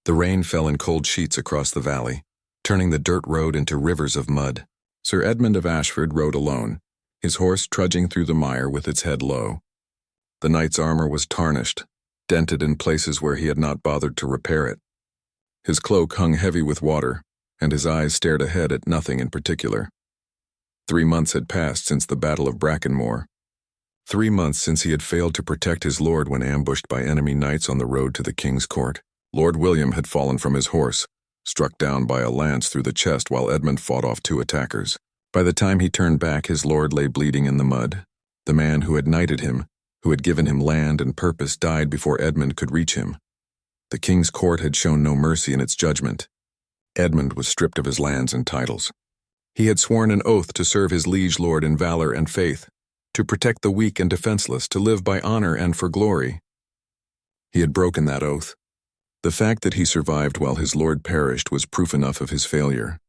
The rain fell in cold sheets across the valley, turning the dirt road into rivers of mud. Sir Edmund of Ashford rode alone, his horse trudging through the mire with its head low. The knight's armor was tarnished, dented in places where he had not bothered to repair it. His cloak hung heavy with water, and his eyes stared ahead at nothing in particular. 3 months had passed since the Battle of Brackenmore. 3 months since he had failed to protect his lord when ambushed by enemy knights on the road to the king's court. Lord William had fallen from his horse, struck down by a lance through the chest while Edmund fought off 2 attackers. By the time he turned back, his lord lay bleeding in the mud. The man who had knighted him, who had given him land and purpose, died before Edmund could reach him. The king's court had shown no mercy in its judgment. Edmund was stripped of his lands and titles. He had sworn an oath to serve his liege lord in valor and faith, to protect the weak and defenseless, to live by honor and for glory. He had broken that oath. The fact that he survived while his lord perished was proof enough of his failure.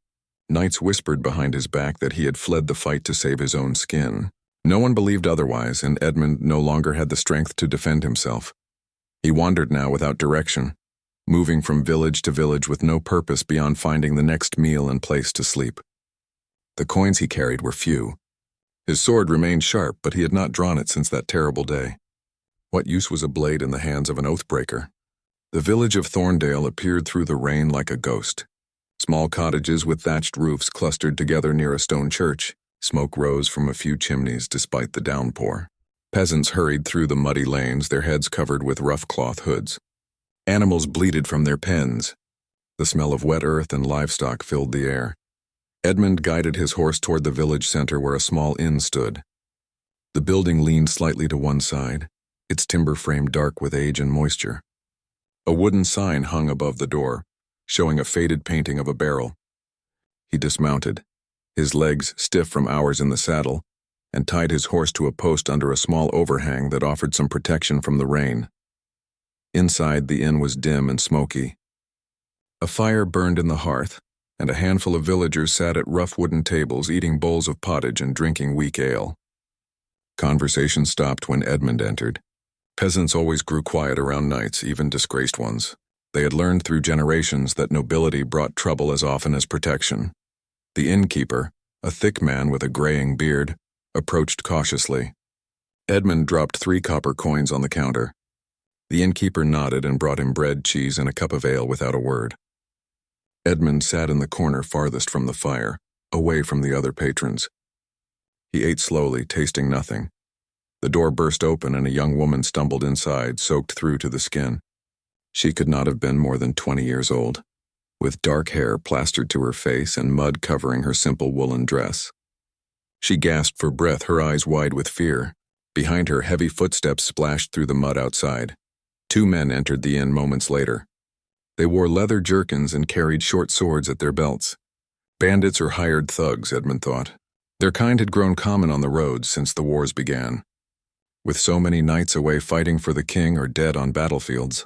Knights whispered behind his back that he had fled the fight to save his own skin. No one believed otherwise, and Edmund no longer had the strength to defend himself. He wandered now without direction, moving from village to village with no purpose beyond finding the next meal and place to sleep. The coins he carried were few. His sword remained sharp, but he had not drawn it since that terrible day. What use was a blade in the hands of an oath-breaker? The village of Thorndale appeared through the rain like a ghost. Small cottages with thatched roofs clustered together near a stone church. Smoke rose from a few chimneys despite the downpour. Peasants hurried through the muddy lanes, their heads covered with rough cloth hoods. Animals bleated from their pens. The smell of wet earth and livestock filled the air. Edmund guided his horse toward the village center where a small inn stood. The building leaned slightly to one side, its timber frame dark with age and moisture. A wooden sign hung above the door, showing a faded painting of a barrel. He dismounted, his legs stiff from hours in the saddle, and tied his horse to a post under a small overhang that offered some protection from the rain. Inside, the inn was dim and smoky. A fire burned in the hearth, and a handful of villagers sat at rough wooden tables eating bowls of pottage and drinking weak ale. Conversation stopped when Edmund entered. Peasants always grew quiet around knights, even disgraced ones. They had learned through generations that nobility brought trouble as often as protection. The innkeeper, a thick man with a graying beard, approached cautiously. Edmund dropped 3 copper coins on the counter. The innkeeper nodded and brought him bread, cheese, and a cup of ale without a word. Edmund sat in the corner farthest from the fire, away from the other patrons. He ate slowly, tasting nothing. The door burst open and a young woman stumbled inside, soaked through to the skin. She could not have been more than 20 years old, with dark hair plastered to her face and mud covering her simple woolen dress. She gasped for breath, her eyes wide with fear. Behind her, heavy footsteps splashed through the mud outside. 2 men entered the inn moments later. They wore leather jerkins and carried short swords at their belts. Bandits or hired thugs, Edmund thought. Their kind had grown common on the roads since the wars began. With so many knights away fighting for the king or dead on battlefields,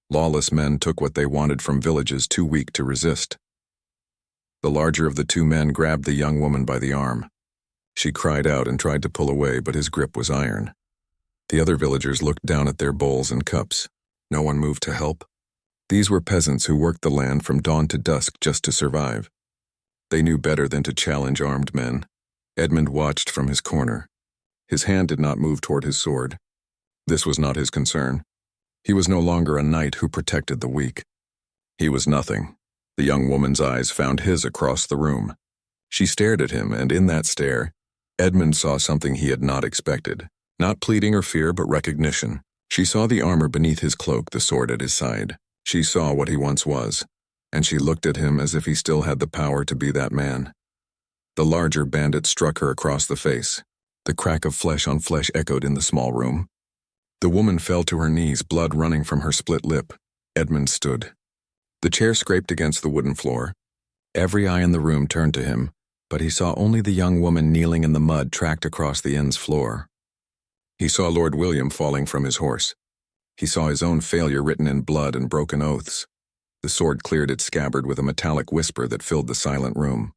lawless men took what they wanted from villages too weak to resist. The larger of the 2 men grabbed the young woman by the arm. She cried out and tried to pull away, but his grip was iron. The other villagers looked down at their bowls and cups. No one moved to help. These were peasants who worked the land from dawn to dusk just to survive. They knew better than to challenge armed men. Edmund watched from his corner. His hand did not move toward his sword. This was not his concern. He was no longer a knight who protected the weak. He was nothing. The young woman's eyes found his across the room. She stared at him, and in that stare, Edmund saw something he had not expected. Not pleading or fear, but recognition. She saw the armor beneath his cloak, the sword at his side. She saw what he once was, and she looked at him as if he still had the power to be that man. The larger bandit struck her across the face. The crack of flesh on flesh echoed in the small room. The woman fell to her knees, blood running from her split lip. Edmund stood. The chair scraped against the wooden floor. Every eye in the room turned to him, but he saw only the young woman kneeling in the mud tracked across the inn's floor. He saw Lord William falling from his horse. He saw his own failure written in blood and broken oaths. The sword cleared its scabbard with a metallic whisper that filled the silent room.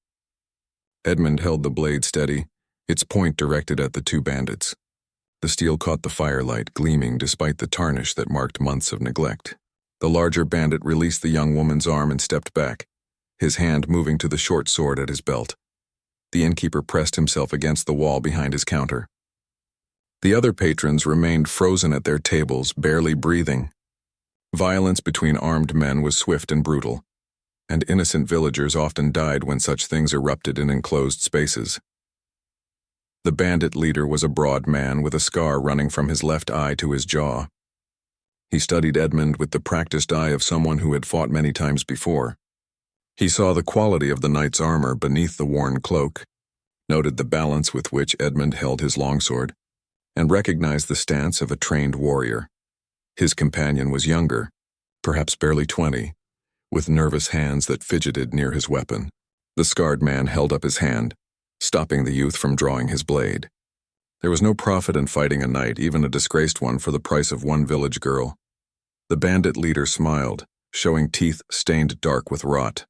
Edmund held the blade steady, its point directed at the 2 bandits. The steel caught the firelight, gleaming despite the tarnish that marked months of neglect. The larger bandit released the young woman's arm and stepped back, his hand moving to the short sword at his belt. The innkeeper pressed himself against the wall behind his counter. The other patrons remained frozen at their tables, barely breathing. Violence between armed men was swift and brutal, and innocent villagers often died when such things erupted in enclosed spaces. The bandit leader was a broad man with a scar running from his left eye to his jaw. He studied Edmund with the practiced eye of someone who had fought many times before. He saw the quality of the knight's armor beneath the worn cloak, noted the balance with which Edmund held his longsword, and recognized the stance of a trained warrior. His companion was younger, perhaps barely 20, with nervous hands that fidgeted near his weapon. The scarred man held up his hand, stopping the youth from drawing his blade. There was no profit in fighting a knight, even a disgraced one, for the price of one village girl. The bandit leader smiled, showing teeth stained dark with rot.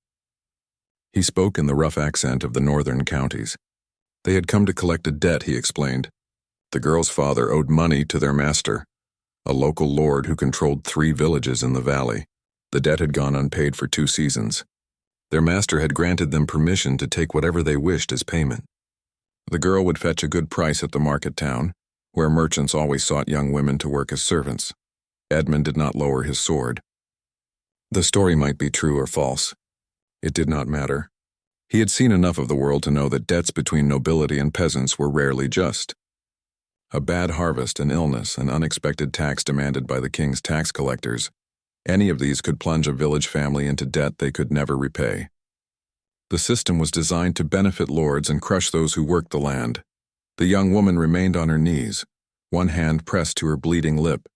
He spoke in the rough accent of the northern counties. They had come to collect a debt, he explained. The girl's father owed money to their master, a local lord who controlled 3 villages in the valley. The debt had gone unpaid for 2 seasons. Their master had granted them permission to take whatever they wished as payment. The girl would fetch a good price at the market town, where merchants always sought young women to work as servants. Edmund did not lower his sword. The story might be true or false. It did not matter. He had seen enough of the world to know that debts between nobility and peasants were rarely just. A bad harvest, an illness, an unexpected tax demanded by the king's tax collectors, any of these could plunge a village family into debt they could never repay. The system was designed to benefit lords and crush those who worked the land. The young woman remained on her knees, one hand pressed to her bleeding lip.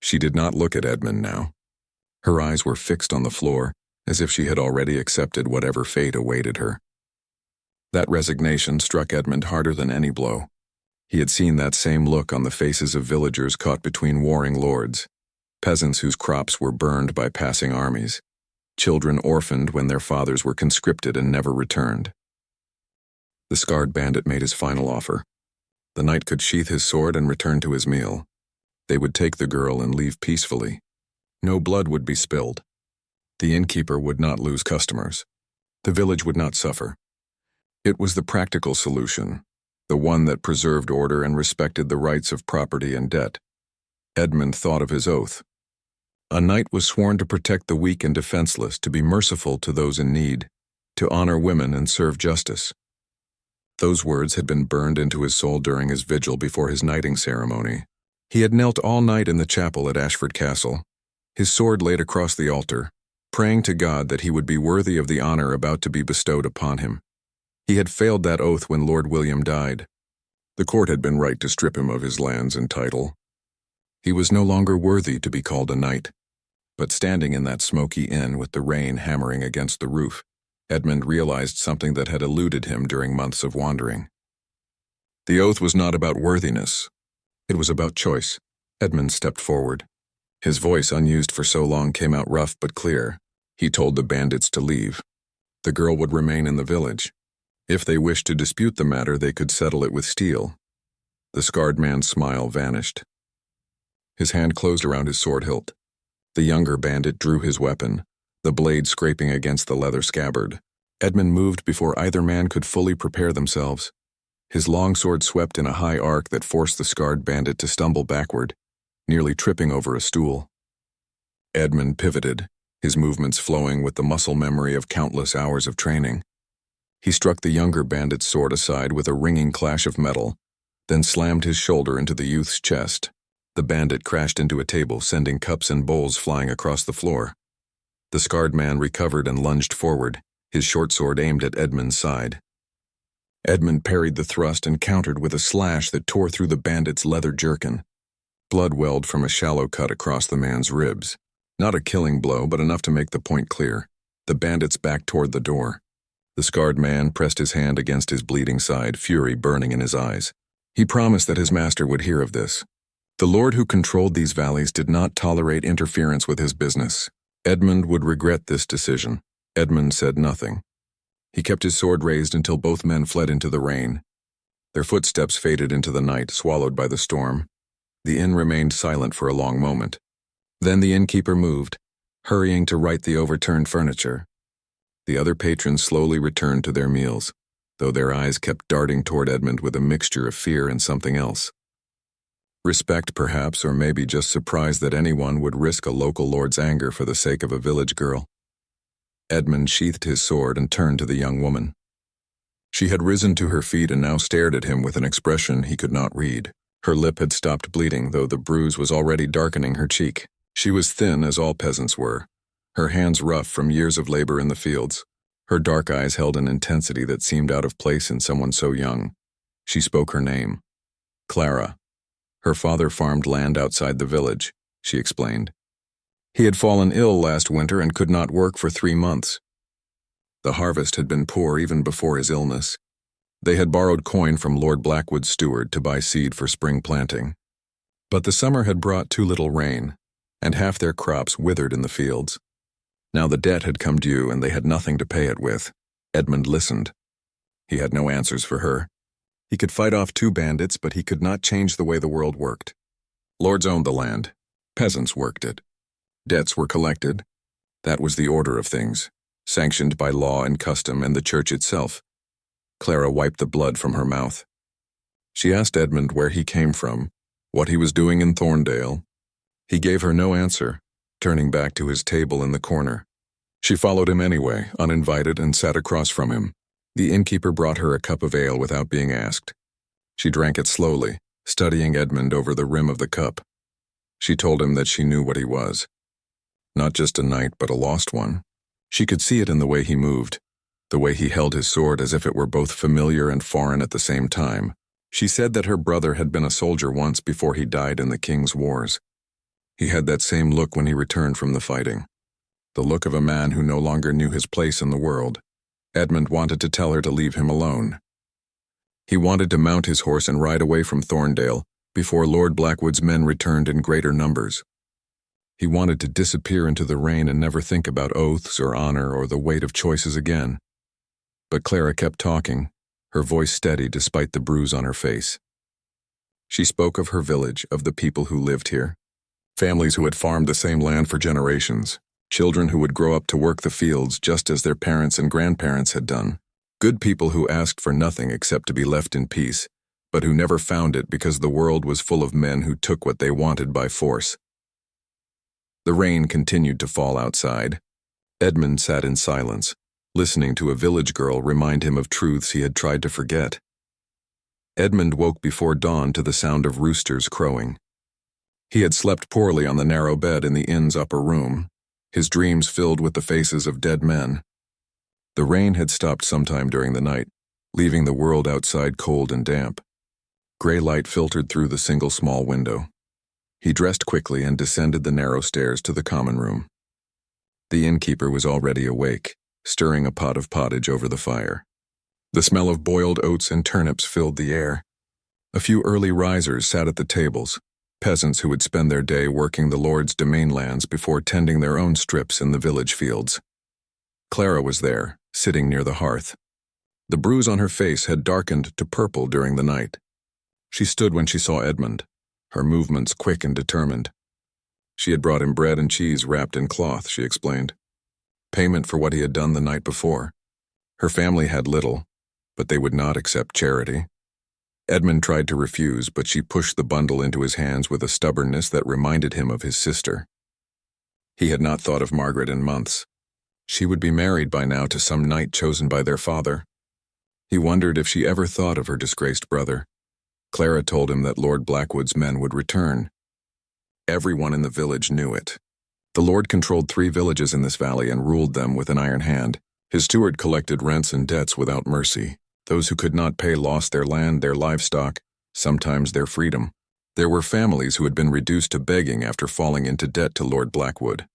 She did not look at Edmund now. Her eyes were fixed on the floor, as if she had already accepted whatever fate awaited her. That resignation struck Edmund harder than any blow. He had seen that same look on the faces of villagers caught between warring lords, peasants whose crops were burned by passing armies, children orphaned when their fathers were conscripted and never returned. The scarred bandit made his final offer. The knight could sheath his sword and return to his meal. They would take the girl and leave peacefully. No blood would be spilled. The innkeeper would not lose customers. The village would not suffer. It was the practical solution, the one that preserved order and respected the rights of property and debt. Edmund thought of his oath. A knight was sworn to protect the weak and defenseless, to be merciful to those in need, to honor women and serve justice. Those words had been burned into his soul during his vigil before his knighting ceremony. He had knelt all night in the chapel at Ashford Castle, his sword laid across the altar, praying to God that he would be worthy of the honor about to be bestowed upon him. He had failed that oath when Lord William died. The court had been right to strip him of his lands and title. He was no longer worthy to be called a knight. But standing in that smoky inn with the rain hammering against the roof, Edmund realized something that had eluded him during months of wandering. The oath was not about worthiness. It was about choice. Edmund stepped forward. His voice, unused for so long, came out rough but clear. He told the bandits to leave. The girl would remain in the village. If they wished to dispute the matter, they could settle it with steel. The scarred man's smile vanished. His hand closed around his sword hilt. The younger bandit drew his weapon, the blade scraping against the leather scabbard. Edmund moved before either man could fully prepare themselves. His longsword swept in a high arc that forced the scarred bandit to stumble backward, nearly tripping over a stool. Edmund pivoted, his movements flowing with the muscle memory of countless hours of training. He struck the younger bandit's sword aside with a ringing clash of metal, then slammed his shoulder into the youth's chest. The bandit crashed into a table, sending cups and bowls flying across the floor. The scarred man recovered and lunged forward, his short sword aimed at Edmund's side. Edmund parried the thrust and countered with a slash that tore through the bandit's leather jerkin. Blood welled from a shallow cut across the man's ribs. Not a killing blow, but enough to make the point clear. The bandit's back toward the door. The scarred man pressed his hand against his bleeding side, fury burning in his eyes. He promised that his master would hear of this. The lord who controlled these valleys did not tolerate interference with his business. Edmund would regret this decision. Edmund said nothing. He kept his sword raised until both men fled into the rain. Their footsteps faded into the night, swallowed by the storm. The inn remained silent for a long moment. Then the innkeeper moved, hurrying to right the overturned furniture. The other patrons slowly returned to their meals, though their eyes kept darting toward Edmund with a mixture of fear and something else. Respect, perhaps, or maybe just surprise that anyone would risk a local lord's anger for the sake of a village girl. Edmund sheathed his sword and turned to the young woman. She had risen to her feet and now stared at him with an expression he could not read. Her lip had stopped bleeding, though the bruise was already darkening her cheek. She was thin, as all peasants were, her hands rough from years of labor in the fields. Her dark eyes held an intensity that seemed out of place in someone so young. She spoke her name. Clara. Her father farmed land outside the village, she explained. He had fallen ill last winter and could not work for 3 months. The harvest had been poor even before his illness. They had borrowed coin from Lord Blackwood's steward to buy seed for spring planting. But the summer had brought too little rain, and half their crops withered in the fields. Now the debt had come due and they had nothing to pay it with. Edmund listened. He had no answers for her. He could fight off 2 bandits, but he could not change the way the world worked. Lords owned the land. Peasants worked it. Debts were collected. That was the order of things, sanctioned by law and custom and the church itself. Clara wiped the blood from her mouth. She asked Edmund where he came from, what he was doing in Thorndale. He gave her no answer, turning back to his table in the corner. She followed him anyway, uninvited, and sat across from him. The innkeeper brought her a cup of ale without being asked. She drank it slowly, studying Edmund over the rim of the cup. She told him that she knew what he was. Not just a knight, but a lost one. She could see it in the way he moved, the way he held his sword as if it were both familiar and foreign at the same time. She said that her brother had been a soldier once before he died in the king's wars. He had that same look when he returned from the fighting, the look of a man who no longer knew his place in the world. Edmund wanted to tell her to leave him alone. He wanted to mount his horse and ride away from Thorndale before Lord Blackwood's men returned in greater numbers. He wanted to disappear into the rain and never think about oaths or honor or the weight of choices again. But Clara kept talking, her voice steady despite the bruise on her face. She spoke of her village, of the people who lived here. Families who had farmed the same land for generations. Children who would grow up to work the fields just as their parents and grandparents had done. Good people who asked for nothing except to be left in peace, but who never found it because the world was full of men who took what they wanted by force. The rain continued to fall outside. Edmund sat in silence, listening to a village girl remind him of truths he had tried to forget. Edmund woke before dawn to the sound of roosters crowing. He had slept poorly on the narrow bed in the inn's upper room, his dreams filled with the faces of dead men. The rain had stopped sometime during the night, leaving the world outside cold and damp. Gray light filtered through the single small window. He dressed quickly and descended the narrow stairs to the common room. The innkeeper was already awake, stirring a pot of pottage over the fire. The smell of boiled oats and turnips filled the air. A few early risers sat at the tables, peasants who would spend their day working the lord's domain lands before tending their own strips in the village fields. Clara was there, sitting near the hearth. The bruise on her face had darkened to purple during the night. She stood when she saw Edmund, her movements quick and determined. She had brought him bread and cheese wrapped in cloth, she explained. Payment for what he had done the night before. Her family had little, but they would not accept charity. Edmund tried to refuse, but she pushed the bundle into his hands with a stubbornness that reminded him of his sister. He had not thought of Margaret in months. She would be married by now to some knight chosen by their father. He wondered if she ever thought of her disgraced brother. Clara told him that Lord Blackwood's men would return. Everyone in the village knew it. The Lord controlled 3 villages in this valley and ruled them with an iron hand. His steward collected rents and debts without mercy. Those who could not pay lost their land, their livestock, sometimes their freedom. There were families who had been reduced to begging after falling into debt to Lord Blackwood.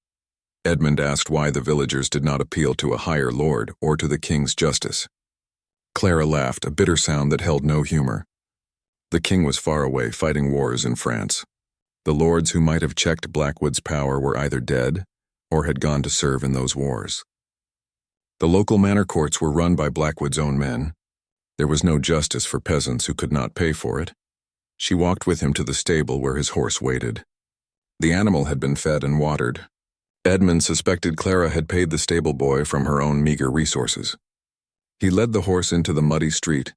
Edmund asked why the villagers did not appeal to a higher lord or to the king's justice. Clara laughed, a bitter sound that held no humor. The king was far away, fighting wars in France. The lords who might have checked Blackwood's power were either dead or had gone to serve in those wars. The local manor courts were run by Blackwood's own men. There was no justice for peasants who could not pay for it. She walked with him to the stable where his horse waited. The animal had been fed and watered. Edmund suspected Clara had paid the stable boy from her own meager resources. He led the horse into the muddy street,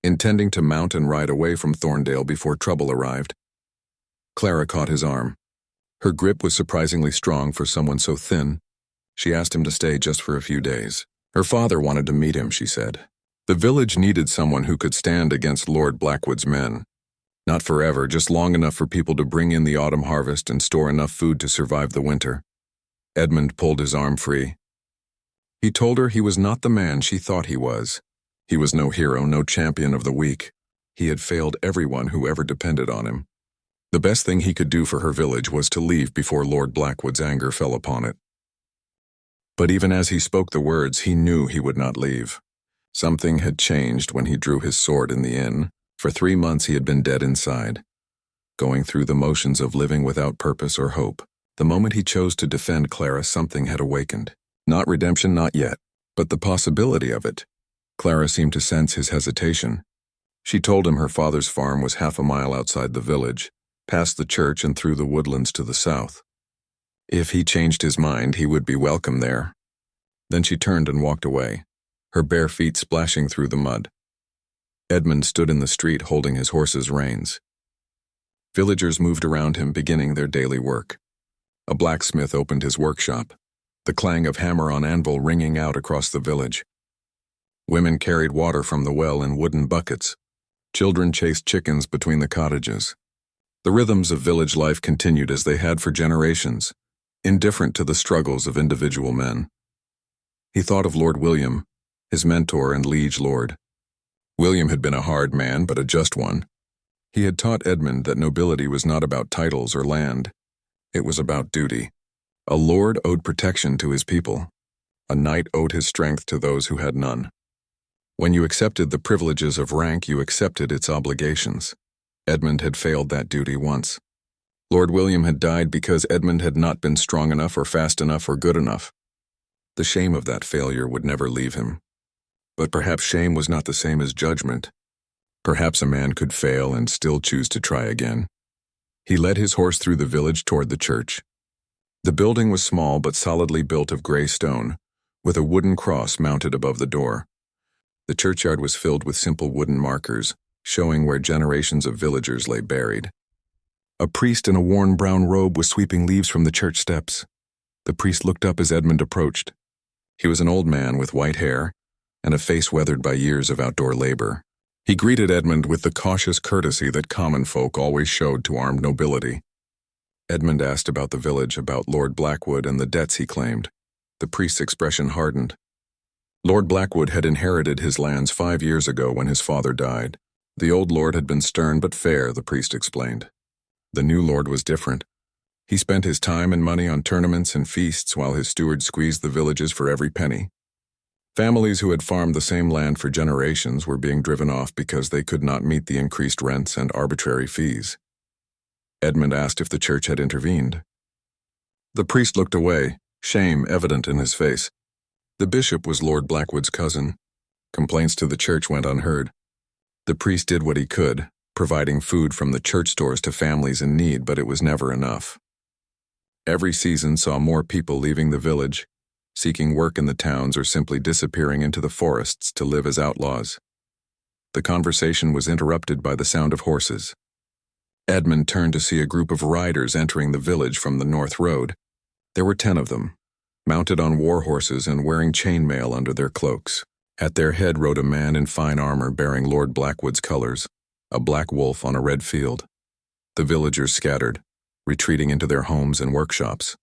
intending to mount and ride away from Thorndale before trouble arrived. Clara caught his arm. Her grip was surprisingly strong for someone so thin. She asked him to stay just for a few days. Her father wanted to meet him, she said. The village needed someone who could stand against Lord Blackwood's men. Not forever, just long enough for people to bring in the autumn harvest and store enough food to survive the winter. Edmund pulled his arm free. He told her he was not the man she thought he was. He was no hero, no champion of the weak. He had failed everyone who ever depended on him. The best thing he could do for her village was to leave before Lord Blackwood's anger fell upon it. But even as he spoke the words, he knew he would not leave. Something had changed when he drew his sword in the inn. For 3 months he had been dead inside, going through the motions of living without purpose or hope. The moment he chose to defend Clara, something had awakened. Not redemption, not yet, but the possibility of it. Clara seemed to sense his hesitation. She told him her father's farm was half a mile outside the village, past the church and through the woodlands to the south. If he changed his mind, he would be welcome there. Then she turned and walked away, her bare feet splashing through the mud. Edmund stood in the street holding his horse's reins. Villagers moved around him, beginning their daily work. A blacksmith opened his workshop, the clang of hammer on anvil ringing out across the village. Women carried water from the well in wooden buckets. Children chased chickens between the cottages. The rhythms of village life continued as they had for generations, indifferent to the struggles of individual men. He thought of Lord William, his mentor and liege lord. William had been a hard man, but a just one. He had taught Edmund that nobility was not about titles or land. It was about duty. A lord owed protection to his people. A knight owed his strength to those who had none. When you accepted the privileges of rank, you accepted its obligations. Edmund had failed that duty once. Lord William had died because Edmund had not been strong enough or fast enough or good enough. The shame of that failure would never leave him. But perhaps shame was not the same as judgment. Perhaps a man could fail and still choose to try again. He led his horse through the village toward the church. The building was small but solidly built of gray stone, with a wooden cross mounted above the door. The churchyard was filled with simple wooden markers, showing where generations of villagers lay buried. A priest in a worn brown robe was sweeping leaves from the church steps. The priest looked up as Edmund approached. He was an old man with white hair and a face weathered by years of outdoor labor. He greeted Edmund with the cautious courtesy that common folk always showed to armed nobility. Edmund asked about the village, about Lord Blackwood and the debts he claimed. The priest's expression hardened. Lord Blackwood had inherited his lands 5 years ago when his father died. The old lord had been stern but fair, the priest explained. The new lord was different. He spent his time and money on tournaments and feasts while his steward squeezed the villages for every penny. Families who had farmed the same land for generations were being driven off because they could not meet the increased rents and arbitrary fees. Edmund asked if the church had intervened. The priest looked away, shame evident in his face. The bishop was Lord Blackwood's cousin. Complaints to the church went unheard. The priest did what he could, providing food from the church stores to families in need, but it was never enough. Every season saw more people leaving the village, seeking work in the towns or simply disappearing into the forests to live as outlaws. The conversation was interrupted by the sound of horses. Edmund turned to see a group of riders entering the village from the north road. There were 10 of them, mounted on war horses and wearing chainmail under their cloaks. At their head rode a man in fine armor bearing Lord Blackwood's colors, a black wolf on a red field. The villagers scattered, retreating into their homes and workshops.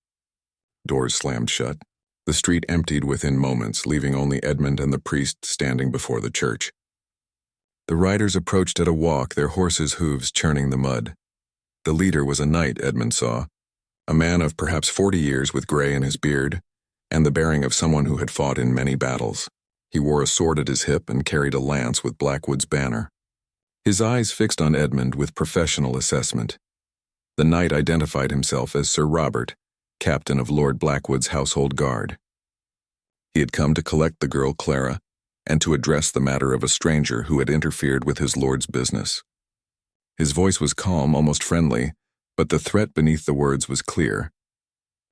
Doors slammed shut. The street emptied within moments, leaving only Edmund and the priest standing before the church. The riders approached at a walk, their horses' hooves churning the mud. The leader was a knight, Edmund saw, a man of perhaps 40 years with gray in his beard, and the bearing of someone who had fought in many battles. He wore a sword at his hip and carried a lance with Blackwood's banner. His eyes fixed on Edmund with professional assessment. The knight identified himself as Sir Robert, captain of Lord Blackwood's household guard. He had come to collect the girl Clara and to address the matter of a stranger who had interfered with his lord's business. His voice was calm, almost friendly, but the threat beneath the words was clear.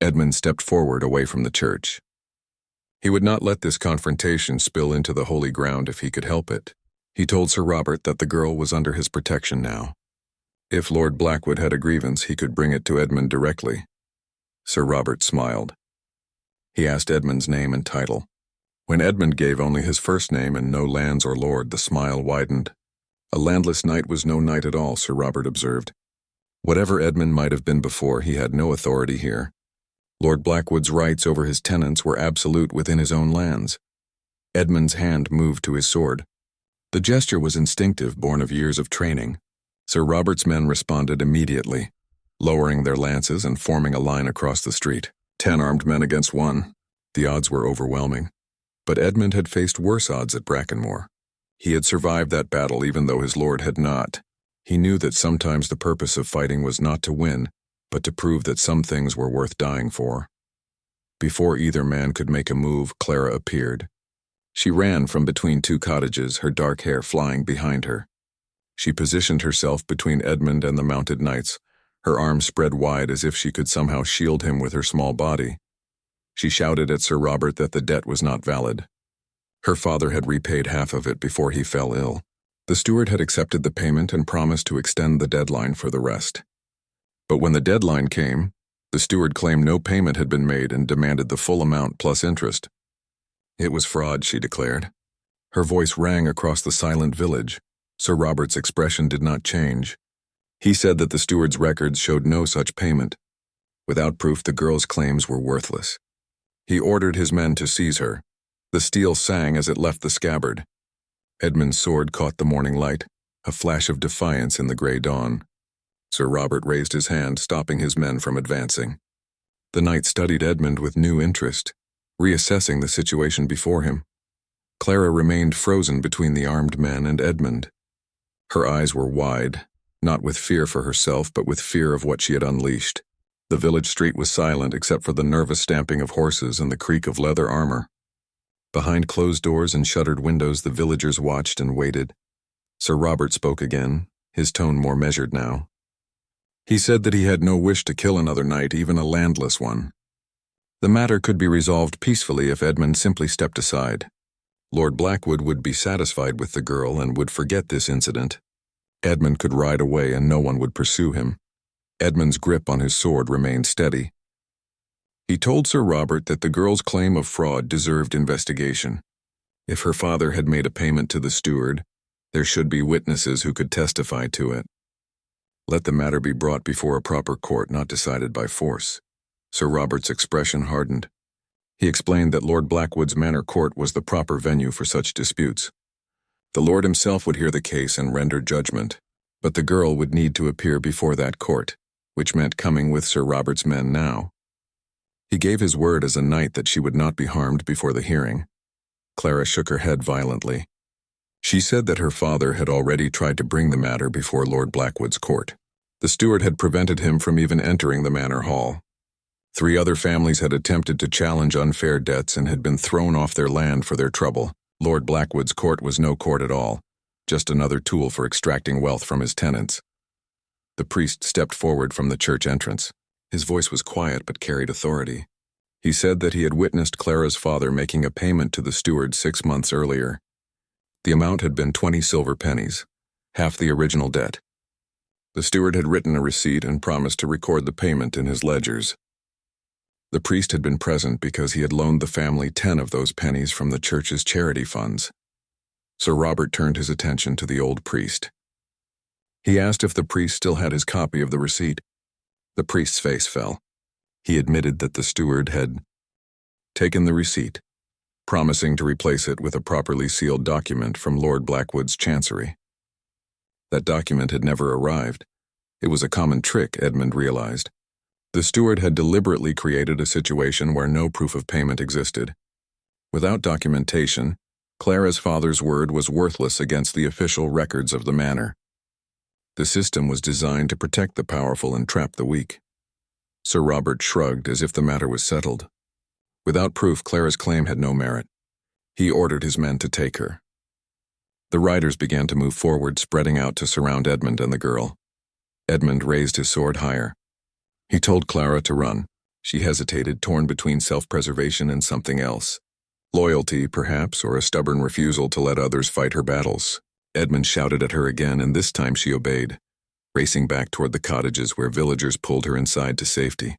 Edmund stepped forward away from the church. He would not let this confrontation spill into the holy ground if he could help it. He told Sir Robert that the girl was under his protection now. If Lord Blackwood had a grievance, he could bring it to Edmund directly. Sir Robert smiled. He asked Edmund's name and title. When Edmund gave only his first name and no lands or lord, the smile widened. A landless knight was no knight at all, Sir Robert observed. Whatever Edmund might have been before, he had no authority here. Lord Blackwood's rights over his tenants were absolute within his own lands. Edmund's hand moved to his sword. The gesture was instinctive, born of years of training. Sir Robert's men responded immediately, lowering their lances and forming a line across the street. 10 armed men against 1. The odds were overwhelming. But Edmund had faced worse odds at Brackenmore. He had survived that battle even though his lord had not. He knew that sometimes the purpose of fighting was not to win, but to prove that some things were worth dying for. Before either man could make a move, Clara appeared. She ran from between 2 cottages, her dark hair flying behind her. She positioned herself between Edmund and the mounted knights, her arms spread wide as if she could somehow shield him with her small body. She shouted at Sir Robert that the debt was not valid. Her father had repaid half of it before he fell ill. The steward had accepted the payment and promised to extend the deadline for the rest. But when the deadline came, the steward claimed no payment had been made and demanded the full amount plus interest. It was fraud, she declared. Her voice rang across the silent village. Sir Robert's expression did not change. He said that the steward's records showed no such payment. Without proof, the girl's claims were worthless. He ordered his men to seize her. The steel sang as it left the scabbard. Edmund's sword caught the morning light, a flash of defiance in the gray dawn. Sir Robert raised his hand, stopping his men from advancing. The knight studied Edmund with new interest, reassessing the situation before him. Clara remained frozen between the armed men and Edmund. Her eyes were wide, not with fear for herself, but with fear of what she had unleashed. The village street was silent except for the nervous stamping of horses and the creak of leather armor. Behind closed doors and shuttered windows, the villagers watched and waited. Sir Robert spoke again, his tone more measured now. He said that he had no wish to kill another knight, even a landless one. The matter could be resolved peacefully if Edmund simply stepped aside. Lord Blackwood would be satisfied with the girl and would forget this incident. Edmund could ride away and no one would pursue him. Edmund's grip on his sword remained steady. He told Sir Robert that the girl's claim of fraud deserved investigation. If her father had made a payment to the steward, there should be witnesses who could testify to it. Let the matter be brought before a proper court, not decided by force. Sir Robert's expression hardened. He explained that Lord Blackwood's Manor Court was the proper venue for such disputes. The Lord himself would hear the case and render judgment, but the girl would need to appear before that court, which meant coming with Sir Robert's men now. He gave his word as a knight that she would not be harmed before the hearing. Clara shook her head violently. She said that her father had already tried to bring the matter before Lord Blackwood's court. The steward had prevented him from even entering the manor hall. 3 other families had attempted to challenge unfair debts and had been thrown off their land for their trouble. Lord Blackwood's court was no court at all, just another tool for extracting wealth from his tenants. The priest stepped forward from the church entrance. His voice was quiet but carried authority. He said that he had witnessed Clara's father making a payment to the steward 6 months earlier. The amount had been 20 silver pennies, half the original debt. The steward had written a receipt and promised to record the payment in his ledgers. The priest had been present because he had loaned the family 10 of those pennies from the church's charity funds. Sir Robert turned his attention to the old priest. He asked if the priest still had his copy of the receipt. The priest's face fell. He admitted that the steward had taken the receipt, promising to replace it with a properly sealed document from Lord Blackwood's chancery. That document had never arrived. It was a common trick, Edmund realized. The steward had deliberately created a situation where no proof of payment existed. Without documentation, Clara's father's word was worthless against the official records of the manor. The system was designed to protect the powerful and trap the weak. Sir Robert shrugged as if the matter was settled. Without proof, Clara's claim had no merit. He ordered his men to take her. The riders began to move forward, spreading out to surround Edmund and the girl. Edmund raised his sword higher. He told Clara to run. She hesitated, torn between self-preservation and something else. Loyalty, perhaps, or a stubborn refusal to let others fight her battles. Edmund shouted at her again, and this time she obeyed, racing back toward the cottages where villagers pulled her inside to safety.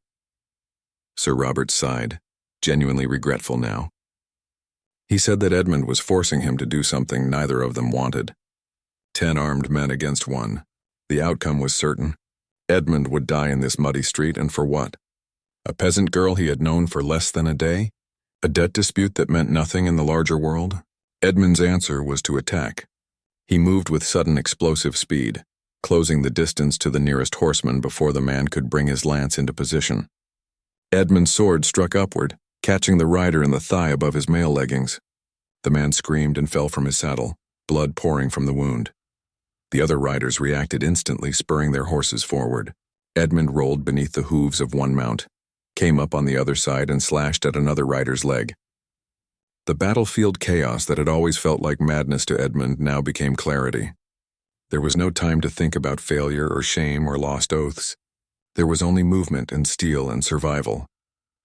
Sir Robert sighed, genuinely regretful now. He said that Edmund was forcing him to do something neither of them wanted. 10 armed men against one. The outcome was certain. Edmund would die in this muddy street, and for what? A peasant girl he had known for less than a day? A debt dispute that meant nothing in the larger world? Edmund's answer was to attack. He moved with sudden explosive speed, closing the distance to the nearest horseman before the man could bring his lance into position. Edmund's sword struck upward, catching the rider in the thigh above his mail leggings. The man screamed and fell from his saddle, blood pouring from the wound. The other riders reacted instantly, spurring their horses forward. Edmund rolled beneath the hooves of one mount, came up on the other side and slashed at another rider's leg. The battlefield chaos that had always felt like madness to Edmund now became clarity. There was no time to think about failure or shame or lost oaths. There was only movement and steel and survival.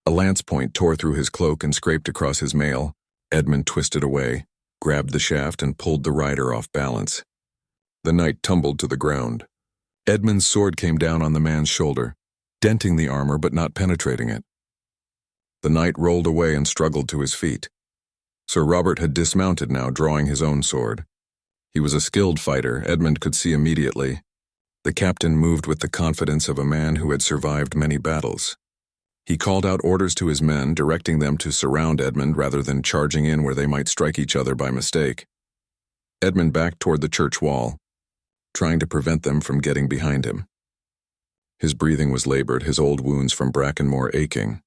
A lance point tore through his cloak and scraped across his mail. Edmund twisted away, grabbed the shaft and pulled the rider off balance. The knight tumbled to the ground. Edmund's sword came down on the man's shoulder, denting the armor but not penetrating it. The knight rolled away and struggled to his feet. Sir Robert had dismounted now, drawing his own sword. He was a skilled fighter, Edmund could see immediately. The captain moved with the confidence of a man who had survived many battles. He called out orders to his men, directing them to surround Edmund rather than charging in where they might strike each other by mistake. Edmund backed toward the church wall, trying to prevent them from getting behind him. His breathing was labored, his old wounds from Brackenmore aching.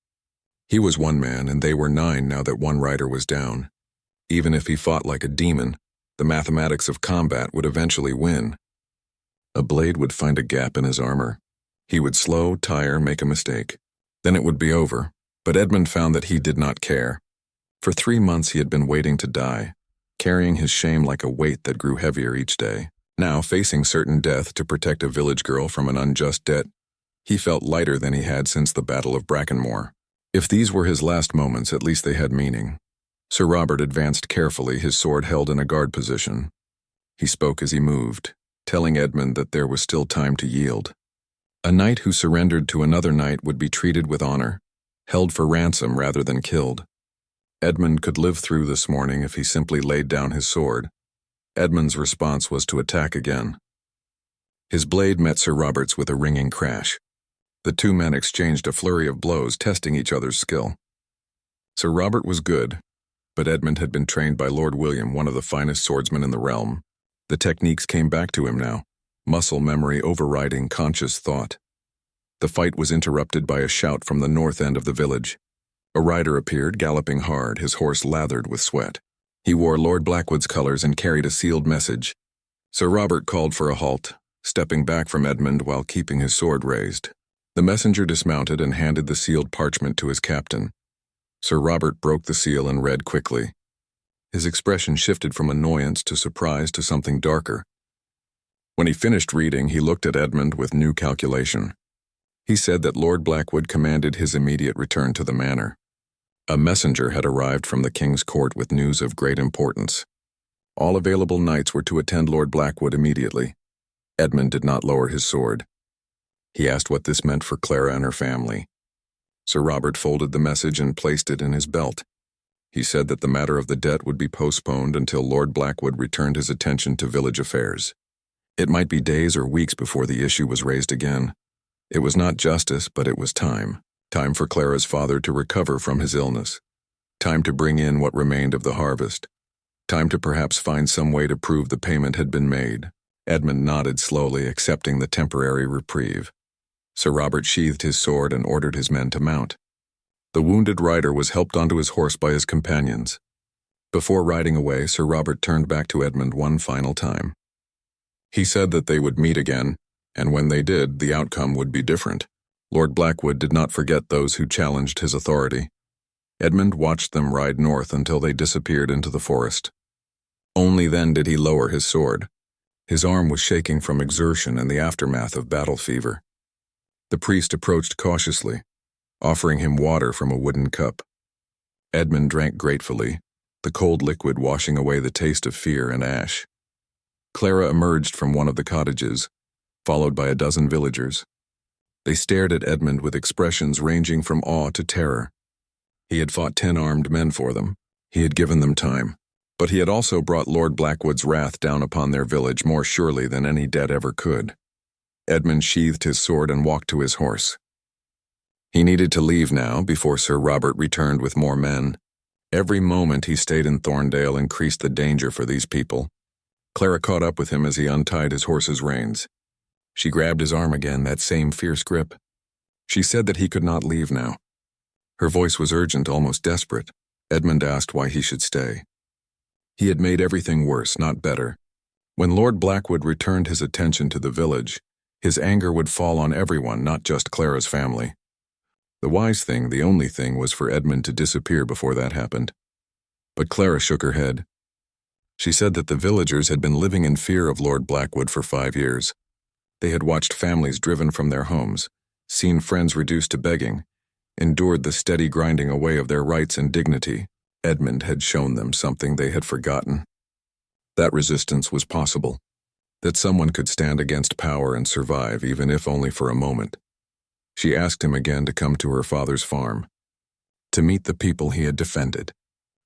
He was one man, and they were 9 now that one rider was down. Even if he fought like a demon, the mathematics of combat would eventually win. A blade would find a gap in his armor. He would slow, tire, make a mistake. Then it would be over, but Edmund found that he did not care. For 3 months he had been waiting to die, carrying his shame like a weight that grew heavier each day. Now, facing certain death to protect a village girl from an unjust debt, he felt lighter than he had since the Battle of Brackenmore. If these were his last moments, at least they had meaning. Sir Robert advanced carefully, his sword held in a guard position. He spoke as he moved, telling Edmund that there was still time to yield. A knight who surrendered to another knight would be treated with honor, held for ransom rather than killed. Edmund could live through this morning if he simply laid down his sword. Edmund's response was to attack again. His blade met Sir Robert's with a ringing crash. The 2 men exchanged a flurry of blows, testing each other's skill. Sir Robert was good, but Edmund had been trained by Lord William, one of the finest swordsmen in the realm. The techniques came back to him now, muscle memory overriding conscious thought. The fight was interrupted by a shout from the north end of the village. A rider appeared, galloping hard, his horse lathered with sweat. He wore Lord Blackwood's colors and carried a sealed message. Sir Robert called for a halt, stepping back from Edmund while keeping his sword raised. The messenger dismounted and handed the sealed parchment to his captain. Sir Robert broke the seal and read quickly. His expression shifted from annoyance to surprise to something darker. When he finished reading, he looked at Edmund with new calculation. He said that Lord Blackwood commanded his immediate return to the manor. A messenger had arrived from the king's court with news of great importance. All available knights were to attend Lord Blackwood immediately. Edmund did not lower his sword. He asked what this meant for Clara and her family. Sir Robert folded the message and placed it in his belt. He said that the matter of the debt would be postponed until Lord Blackwood returned his attention to village affairs. It might be days or weeks before the issue was raised again. It was not justice, but it was time. Time for Clara's father to recover from his illness. Time to bring in what remained of the harvest. Time to perhaps find some way to prove the payment had been made. Edmund nodded slowly, accepting the temporary reprieve. Sir Robert sheathed his sword and ordered his men to mount. The wounded rider was helped onto his horse by his companions. Before riding away, Sir Robert turned back to Edmund one final time. He said that they would meet again, and when they did, the outcome would be different. Lord Blackwood did not forget those who challenged his authority. Edmund watched them ride north until they disappeared into the forest. Only then did he lower his sword. His arm was shaking from exertion and the aftermath of battle fever. The priest approached cautiously. offering him water from a wooden cup. Edmund drank gratefully, the cold liquid washing away the taste of fear and ash. Clara emerged from one of the cottages, followed by a dozen villagers. They stared at Edmund with expressions ranging from awe to terror. He had fought 10 armed men for them. He had given them time. But he had also brought Lord Blackwood's wrath down upon their village more surely than any deed ever could. Edmund sheathed his sword and walked to his horse. He needed to leave now before Sir Robert returned with more men. Every moment he stayed in Thorndale increased the danger for these people. Clara caught up with him as he untied his horse's reins. She grabbed his arm again, that same fierce grip. She said that he could not leave now. Her voice was urgent, almost desperate. Edmund asked why he should stay. He had made everything worse, not better. When Lord Blackwood returned his attention to the village, his anger would fall on everyone, not just Clara's family. The wise thing, the only thing, was for Edmund to disappear before that happened. But Clara shook her head. She said that the villagers had been living in fear of Lord Blackwood for 5 years. They had watched families driven from their homes, seen friends reduced to begging, endured the steady grinding away of their rights and dignity. Edmund had shown them something they had forgotten. That resistance was possible, that someone could stand against power and survive, even if only for a moment. She asked him again to come to her father's farm, to meet the people he had defended,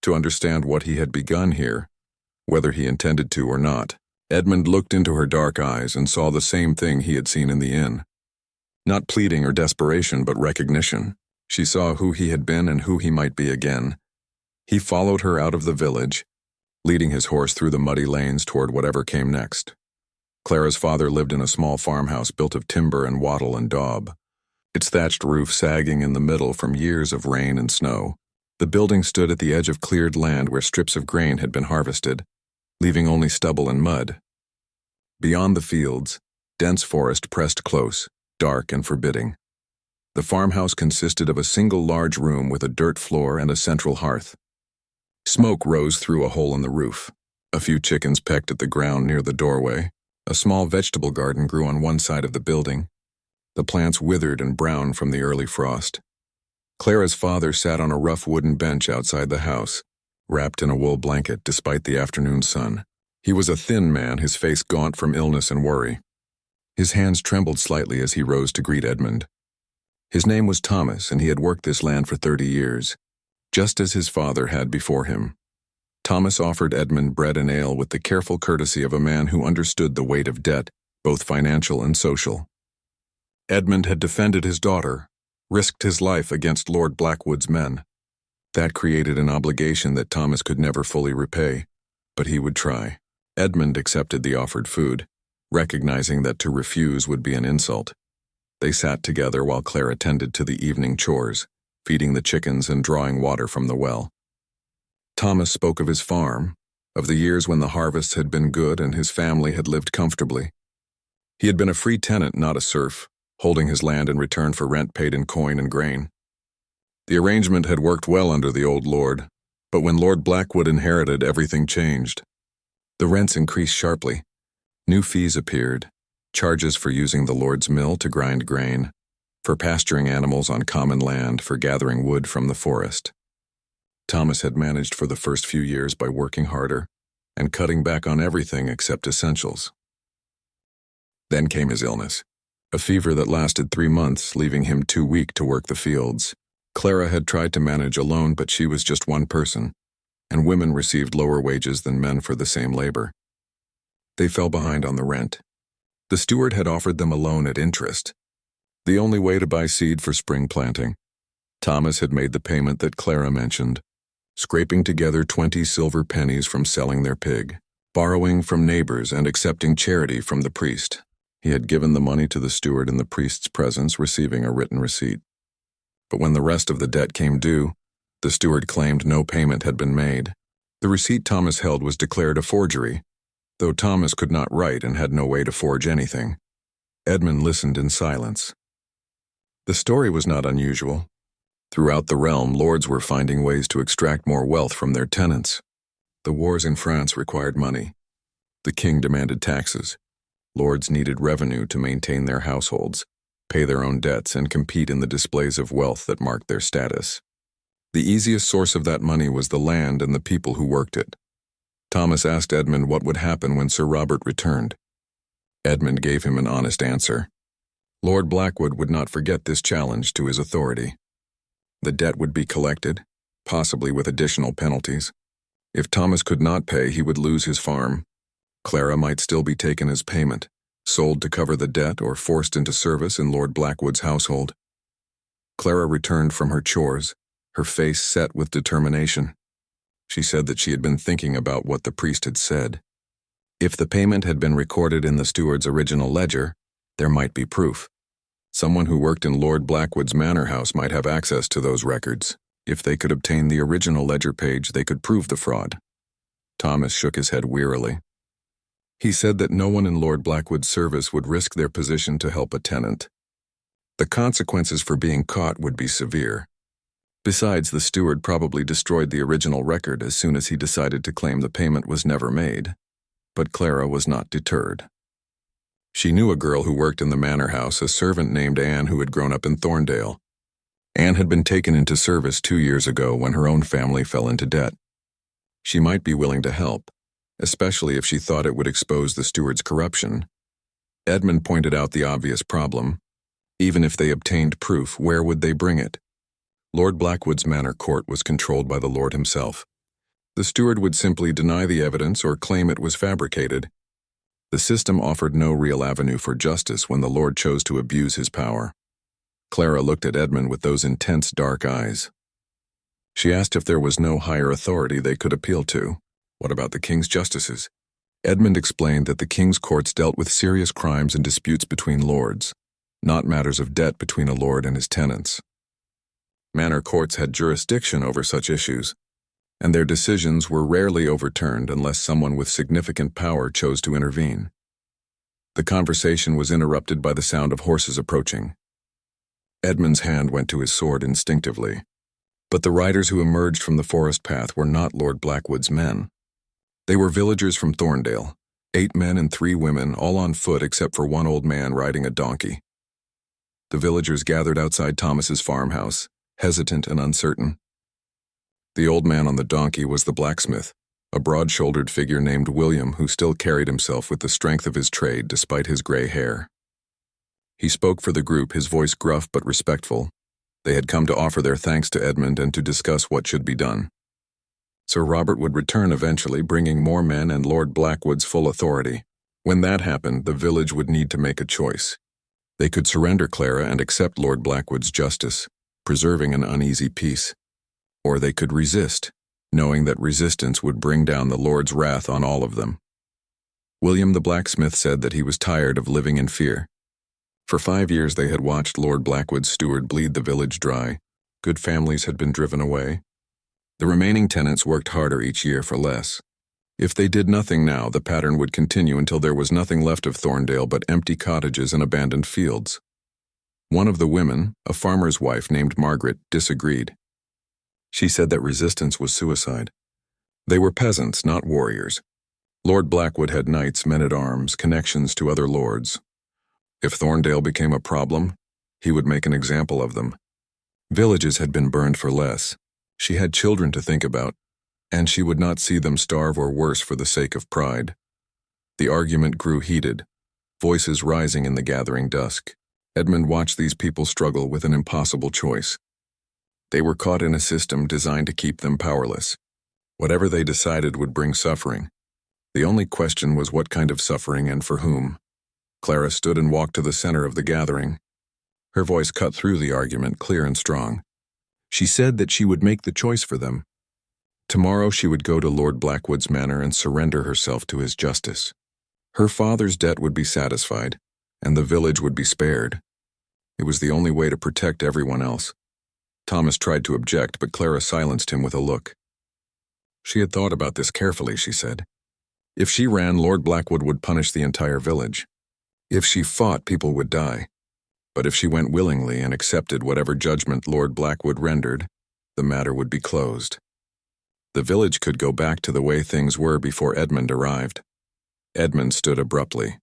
to understand what he had begun here, whether he intended to or not. Edmund looked into her dark eyes and saw the same thing he had seen in the inn. Not pleading or desperation, but recognition. She saw who he had been and who he might be again. He followed her out of the village, leading his horse through the muddy lanes toward whatever came next. Clara's father lived in a small farmhouse built of timber and wattle and daub, its thatched roof sagging in the middle from years of rain and snow. The building stood at the edge of cleared land where strips of grain had been harvested, leaving only stubble and mud. Beyond the fields, dense forest pressed close, dark and forbidding. The farmhouse consisted of a single large room with a dirt floor and a central hearth. Smoke rose through a hole in the roof. A few chickens pecked at the ground near the doorway. A small vegetable garden grew on one side of the building. The plants withered and browned from the early frost. Clara's father sat on a rough wooden bench outside the house, wrapped in a wool blanket despite the afternoon sun. He was a thin man, his face gaunt from illness and worry. His hands trembled slightly as he rose to greet Edmund. His name was Thomas, and he had worked this land for 30 years, just as his father had before him. Thomas offered Edmund bread and ale with the careful courtesy of a man who understood the weight of debt, both financial and social. Edmund had defended his daughter, risked his life against Lord Blackwood's men. That created an obligation that Thomas could never fully repay, but he would try. Edmund accepted the offered food, recognizing that to refuse would be an insult. They sat together while Clara tended to the evening chores, feeding the chickens and drawing water from the well. Thomas spoke of his farm, of the years when the harvests had been good and his family had lived comfortably. He had been a free tenant, not a serf, holding his land in return for rent paid in coin and grain. The arrangement had worked well under the old lord, but when Lord Blackwood inherited, everything changed. The rents increased sharply. New fees appeared, charges for using the lord's mill to grind grain, for pasturing animals on common land, for gathering wood from the forest. Thomas had managed for the first few years by working harder and cutting back on everything except essentials. Then came his illness, a fever that lasted 3 months, leaving him too weak to work the fields. Clara had tried to manage alone, but she was just one person, and women received lower wages than men for the same labor. They fell behind on the rent. The steward had offered them a loan at interest, the only way to buy seed for spring planting. Thomas had made the payment that Clara mentioned, scraping together 20 silver pennies from selling their pig, borrowing from neighbors and accepting charity from the priest. He had given the money to the steward in the priest's presence, receiving a written receipt. But when the rest of the debt came due, the steward claimed no payment had been made. The receipt Thomas held was declared a forgery, though Thomas could not write and had no way to forge anything. Edmund listened in silence. The story was not unusual. Throughout the realm, lords were finding ways to extract more wealth from their tenants. The wars in France required money. The king demanded taxes. Lords needed revenue to maintain their households, pay their own debts, and compete in the displays of wealth that marked their status. The easiest source of that money was the land and the people who worked it. Thomas asked Edmund what would happen when Sir Robert returned. Edmund gave him an honest answer. Lord Blackwood would not forget this challenge to his authority. The debt would be collected, possibly with additional penalties. If Thomas could not pay, he would lose his farm. Clara might still be taken as payment, sold to cover the debt, or forced into service in Lord Blackwood's household. Clara returned from her chores, her face set with determination. She said that she had been thinking about what the priest had said. If the payment had been recorded in the steward's original ledger, there might be proof. Someone who worked in Lord Blackwood's manor house might have access to those records. If they could obtain the original ledger page, they could prove the fraud. Thomas shook his head wearily. He said that no one in Lord Blackwood's service would risk their position to help a tenant. The consequences for being caught would be severe. Besides, the steward probably destroyed the original record as soon as he decided to claim the payment was never made. But Clara was not deterred. She knew a girl who worked in the manor house, a servant named Anne who had grown up in Thorndale. Anne had been taken into service 2 years ago when her own family fell into debt. She might be willing to help, especially if she thought it would expose the steward's corruption. Edmund pointed out the obvious problem. Even if they obtained proof, where would they bring it? Lord Blackwood's manor court was controlled by the Lord himself. The steward would simply deny the evidence or claim it was fabricated. The system offered no real avenue for justice when the Lord chose to abuse his power. Clara looked at Edmund with those intense dark eyes. She asked if there was no higher authority they could appeal to. What about the king's justices? Edmund explained that the king's courts dealt with serious crimes and disputes between lords, not matters of debt between a lord and his tenants. Manor courts had jurisdiction over such issues, and their decisions were rarely overturned unless someone with significant power chose to intervene. The conversation was interrupted by the sound of horses approaching. Edmund's hand went to his sword instinctively, but the riders who emerged from the forest path were not Lord Blackwood's men. They were villagers from Thorndale, 8 men and 3 women, all on foot except for one old man riding a donkey. The villagers gathered outside Thomas's farmhouse, hesitant and uncertain. The old man on the donkey was the blacksmith, a broad-shouldered figure named William who still carried himself with the strength of his trade despite his gray hair. He spoke for the group, his voice gruff but respectful. They had come to offer their thanks to Edmund and to discuss what should be done. Sir Robert would return eventually, bringing more men and Lord Blackwood's full authority. When that happened, the village would need to make a choice. They could surrender Clara and accept Lord Blackwood's justice, preserving an uneasy peace. Or they could resist, knowing that resistance would bring down the Lord's wrath on all of them. William the blacksmith said that he was tired of living in fear. For 5 years they had watched Lord Blackwood's steward bleed the village dry. Good families had been driven away. The remaining tenants worked harder each year for less. If they did nothing now, the pattern would continue until there was nothing left of Thorndale but empty cottages and abandoned fields. One of the women, a farmer's wife named Margaret, disagreed. She said that resistance was suicide. They were peasants, not warriors. Lord Blackwood had knights, men-at-arms, connections to other lords. If Thorndale became a problem, he would make an example of them. Villages had been burned for less. She had children to think about, and she would not see them starve or worse for the sake of pride. The argument grew heated, voices rising in the gathering dusk. Edmund watched these people struggle with an impossible choice. They were caught in a system designed to keep them powerless. Whatever they decided would bring suffering. The only question was what kind of suffering and for whom. Clara stood and walked to the center of the gathering. Her voice cut through the argument, clear and strong. She said that she would make the choice for them. Tomorrow she would go to Lord Blackwood's manor and surrender herself to his justice. Her father's debt would be satisfied, and the village would be spared. It was the only way to protect everyone else. Thomas tried to object, but Clara silenced him with a look. She had thought about this carefully, she said. If she ran, Lord Blackwood would punish the entire village. If she fought, people would die. But if she went willingly and accepted whatever judgment Lord Blackwood rendered, the matter would be closed. The village could go back to the way things were before Edmund arrived. Edmund stood abruptly.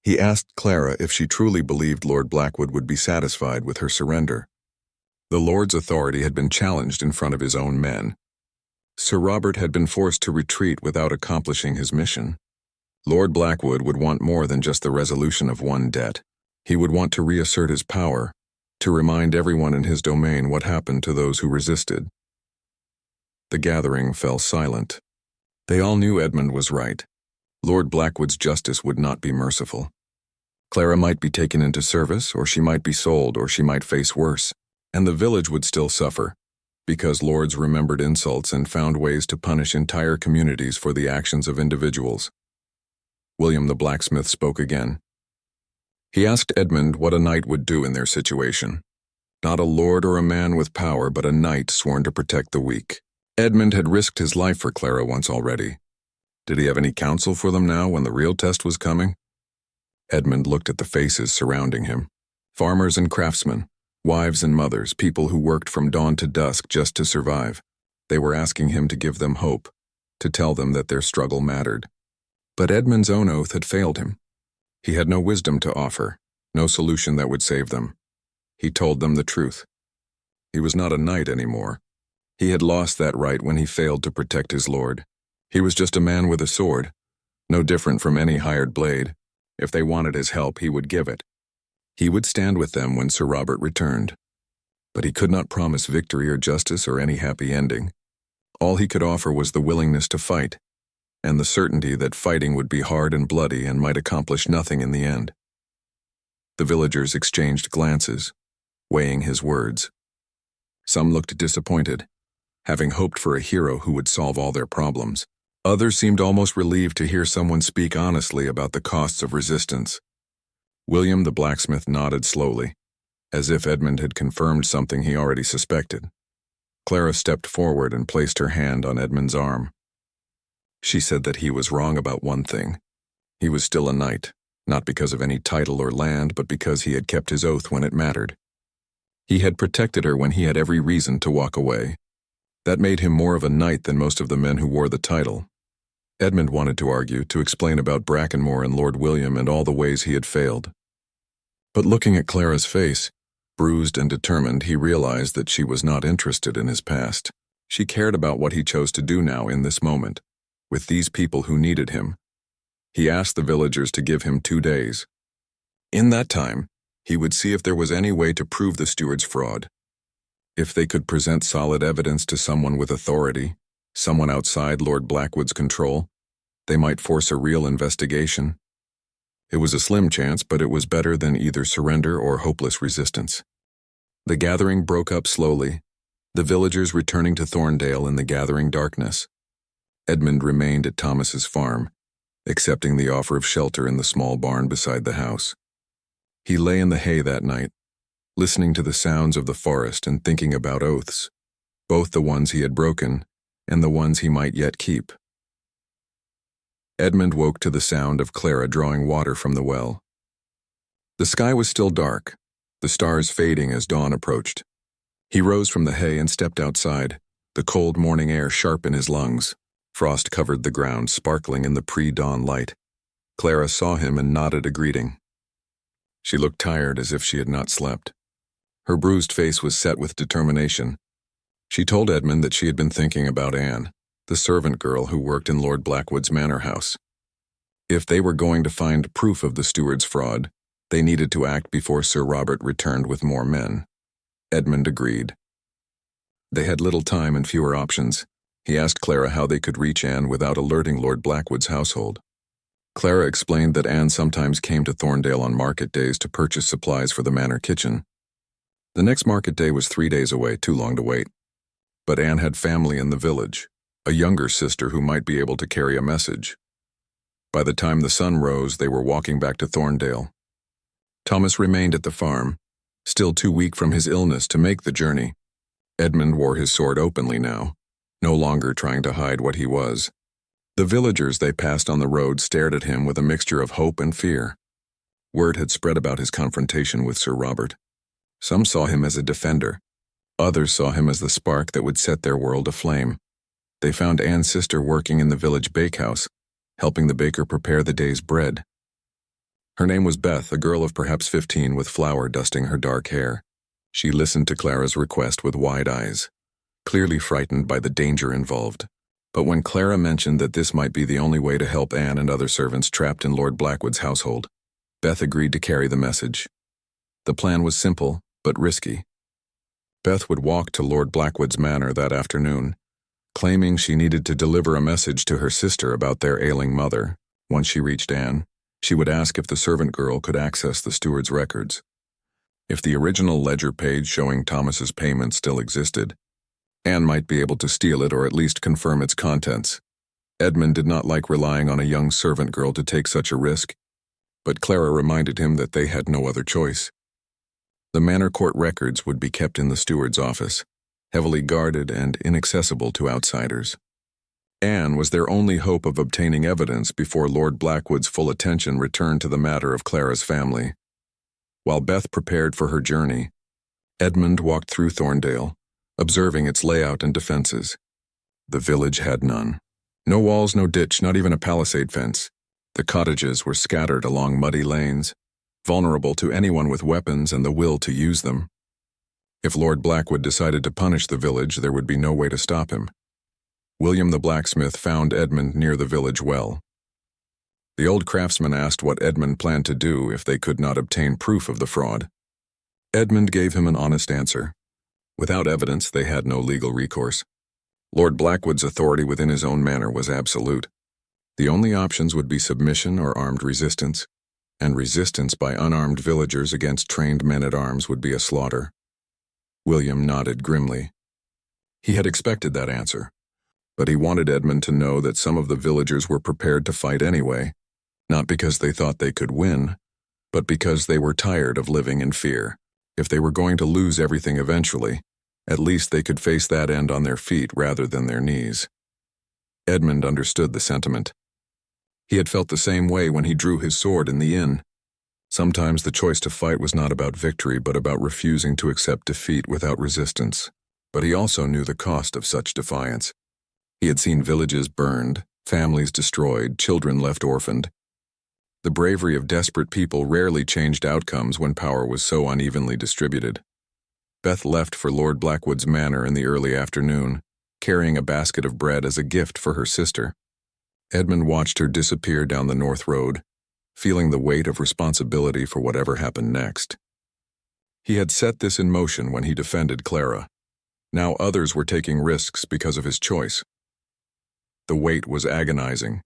He asked Clara if she truly believed Lord Blackwood would be satisfied with her surrender. The Lord's authority had been challenged in front of his own men. Sir Robert had been forced to retreat without accomplishing his mission. Lord Blackwood would want more than just the resolution of one debt. He would want to reassert his power, to remind everyone in his domain what happened to those who resisted. The gathering fell silent. They all knew Edmund was right. Lord Blackwood's justice would not be merciful. Clara might be taken into service, or she might be sold, or she might face worse, and the village would still suffer, because lords remembered insults and found ways to punish entire communities for the actions of individuals. William the blacksmith spoke again. He asked Edmund what a knight would do in their situation. Not a lord or a man with power, but a knight sworn to protect the weak. Edmund had risked his life for Clara once already. Did he have any counsel for them now when the real test was coming? Edmund looked at the faces surrounding him. Farmers and craftsmen, wives and mothers, people who worked from dawn to dusk just to survive. They were asking him to give them hope, to tell them that their struggle mattered. But Edmund's own oath had failed him. He had no wisdom to offer, no solution that would save them. He told them the truth. He was not a knight anymore. He had lost that right when he failed to protect his lord. He was just a man with a sword, no different from any hired blade. If they wanted his help, he would give it. He would stand with them when Sir Robert returned. But he could not promise victory or justice or any happy ending. All he could offer was the willingness to fight, and the certainty that fighting would be hard and bloody and might accomplish nothing in the end. The villagers exchanged glances, weighing his words. Some looked disappointed, having hoped for a hero who would solve all their problems. Others seemed almost relieved to hear someone speak honestly about the costs of resistance. William the blacksmith nodded slowly, as if Edmund had confirmed something he already suspected. Clara stepped forward and placed her hand on Edmund's arm. She said that he was wrong about one thing. He was still a knight, not because of any title or land, but because he had kept his oath when it mattered. He had protected her when he had every reason to walk away. That made him more of a knight than most of the men who wore the title. Edmund wanted to argue, to explain about Brackenmore and Lord William and all the ways he had failed. But looking at Clara's face, bruised and determined, he realized that she was not interested in his past. She cared about what he chose to do now in this moment, with these people who needed him. He asked the villagers to give him 2 days. In that time, he would see if there was any way to prove the steward's fraud. If they could present solid evidence to someone with authority, someone outside Lord Blackwood's control, they might force a real investigation. It was a slim chance, but it was better than either surrender or hopeless resistance. The gathering broke up slowly, the villagers returning to Thorndale in the gathering darkness. Edmund remained at Thomas's farm, accepting the offer of shelter in the small barn beside the house. He lay in the hay that night, listening to the sounds of the forest and thinking about oaths, both the ones he had broken and the ones he might yet keep. Edmund woke to the sound of Clara drawing water from the well. The sky was still dark, the stars fading as dawn approached. He rose from the hay and stepped outside, the cold morning air sharp in his lungs. Frost covered the ground, sparkling in the pre-dawn light. Clara saw him and nodded a greeting. She looked tired, as if she had not slept. Her bruised face was set with determination. She told Edmund that she had been thinking about Anne, the servant girl who worked in Lord Blackwood's manor house. If they were going to find proof of the steward's fraud, they needed to act before Sir Robert returned with more men. Edmund agreed. They had little time and fewer options. He asked Clara how they could reach Anne without alerting Lord Blackwood's household. Clara explained that Anne sometimes came to Thorndale on market days to purchase supplies for the manor kitchen. The next market day was 3 days away, too long to wait. But Anne had family in the village, a younger sister who might be able to carry a message. By the time the sun rose, they were walking back to Thorndale. Thomas remained at the farm, still too weak from his illness to make the journey. Edmund wore his sword openly now, no longer trying to hide what he was. The villagers they passed on the road stared at him with a mixture of hope and fear. Word had spread about his confrontation with Sir Robert. Some saw him as a defender. Others saw him as the spark that would set their world aflame. They found Anne's sister working in the village bakehouse, helping the baker prepare the day's bread. Her name was Beth, a girl of perhaps 15 with flour dusting her dark hair. She listened to Clara's request with wide eyes, clearly frightened by the danger involved. But when Clara mentioned that this might be the only way to help Anne and other servants trapped in Lord Blackwood's household, Beth agreed to carry the message. The plan was simple, but risky. Beth would walk to Lord Blackwood's manor that afternoon, claiming she needed to deliver a message to her sister about their ailing mother. Once she reached Anne, she would ask if the servant girl could access the steward's records. If the original ledger page showing Thomas's payment still existed, Anne might be able to steal it or at least confirm its contents. Edmund did not like relying on a young servant girl to take such a risk, but Clara reminded him that they had no other choice. The manor court records would be kept in the steward's office, heavily guarded and inaccessible to outsiders. Anne was their only hope of obtaining evidence before Lord Blackwood's full attention returned to the matter of Clara's family. While Beth prepared for her journey, Edmund walked through Thorndale, observing its layout and defenses. The village had none. No walls, no ditch, not even a palisade fence. The cottages were scattered along muddy lanes, vulnerable to anyone with weapons and the will to use them. If Lord Blackwood decided to punish the village, there would be no way to stop him. William the blacksmith found Edmund near the village well. The old craftsman asked what Edmund planned to do if they could not obtain proof of the fraud. Edmund gave him an honest answer. Without evidence, they had no legal recourse. Lord Blackwood's authority within his own manor was absolute. The only options would be submission or armed resistance, and resistance by unarmed villagers against trained men-at-arms would be a slaughter. William nodded grimly. He had expected that answer, but he wanted Edmund to know that some of the villagers were prepared to fight anyway, not because they thought they could win, but because they were tired of living in fear. If they were going to lose everything eventually, at least they could face that end on their feet rather than their knees. Edmund understood the sentiment. He had felt the same way when he drew his sword in the inn. Sometimes the choice to fight was not about victory, but about refusing to accept defeat without resistance. But he also knew the cost of such defiance. He had seen villages burned, families destroyed, children left orphaned. The bravery of desperate people rarely changed outcomes when power was so unevenly distributed. Beth left for Lord Blackwood's manor in the early afternoon, carrying a basket of bread as a gift for her sister. Edmund watched her disappear down the north road, feeling the weight of responsibility for whatever happened next. He had set this in motion when he defended Clara. Now others were taking risks because of his choice. The weight was agonizing.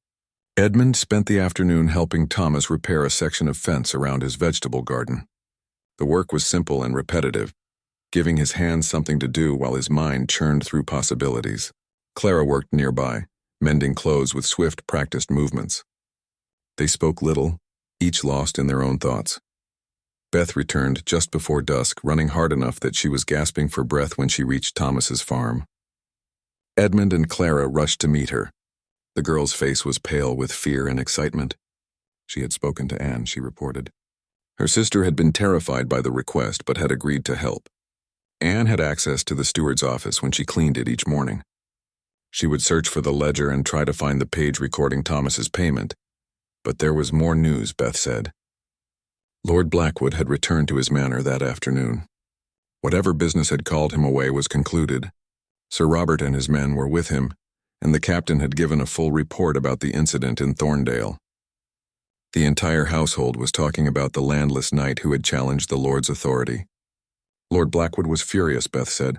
Edmund spent the afternoon helping Thomas repair a section of fence around his vegetable garden. The work was simple and repetitive, giving his hands something to do while his mind churned through possibilities. Clara worked nearby, mending clothes with swift, practiced movements. They spoke little, each lost in their own thoughts. Beth returned just before dusk, running hard enough that she was gasping for breath when she reached Thomas's farm. Edmund and Clara rushed to meet her. The girl's face was pale with fear and excitement. She had spoken to Anne, she reported. Her sister had been terrified by the request but had agreed to help. Anne had access to the steward's office when she cleaned it each morning. She would search for the ledger and try to find the page recording Thomas's payment. But there was more news, Beth said. Lord Blackwood had returned to his manor that afternoon. Whatever business had called him away was concluded. Sir Robert and his men were with him, and the captain had given a full report about the incident in Thorndale. The entire household was talking about the landless knight who had challenged the Lord's authority. Lord Blackwood was furious, Beth said.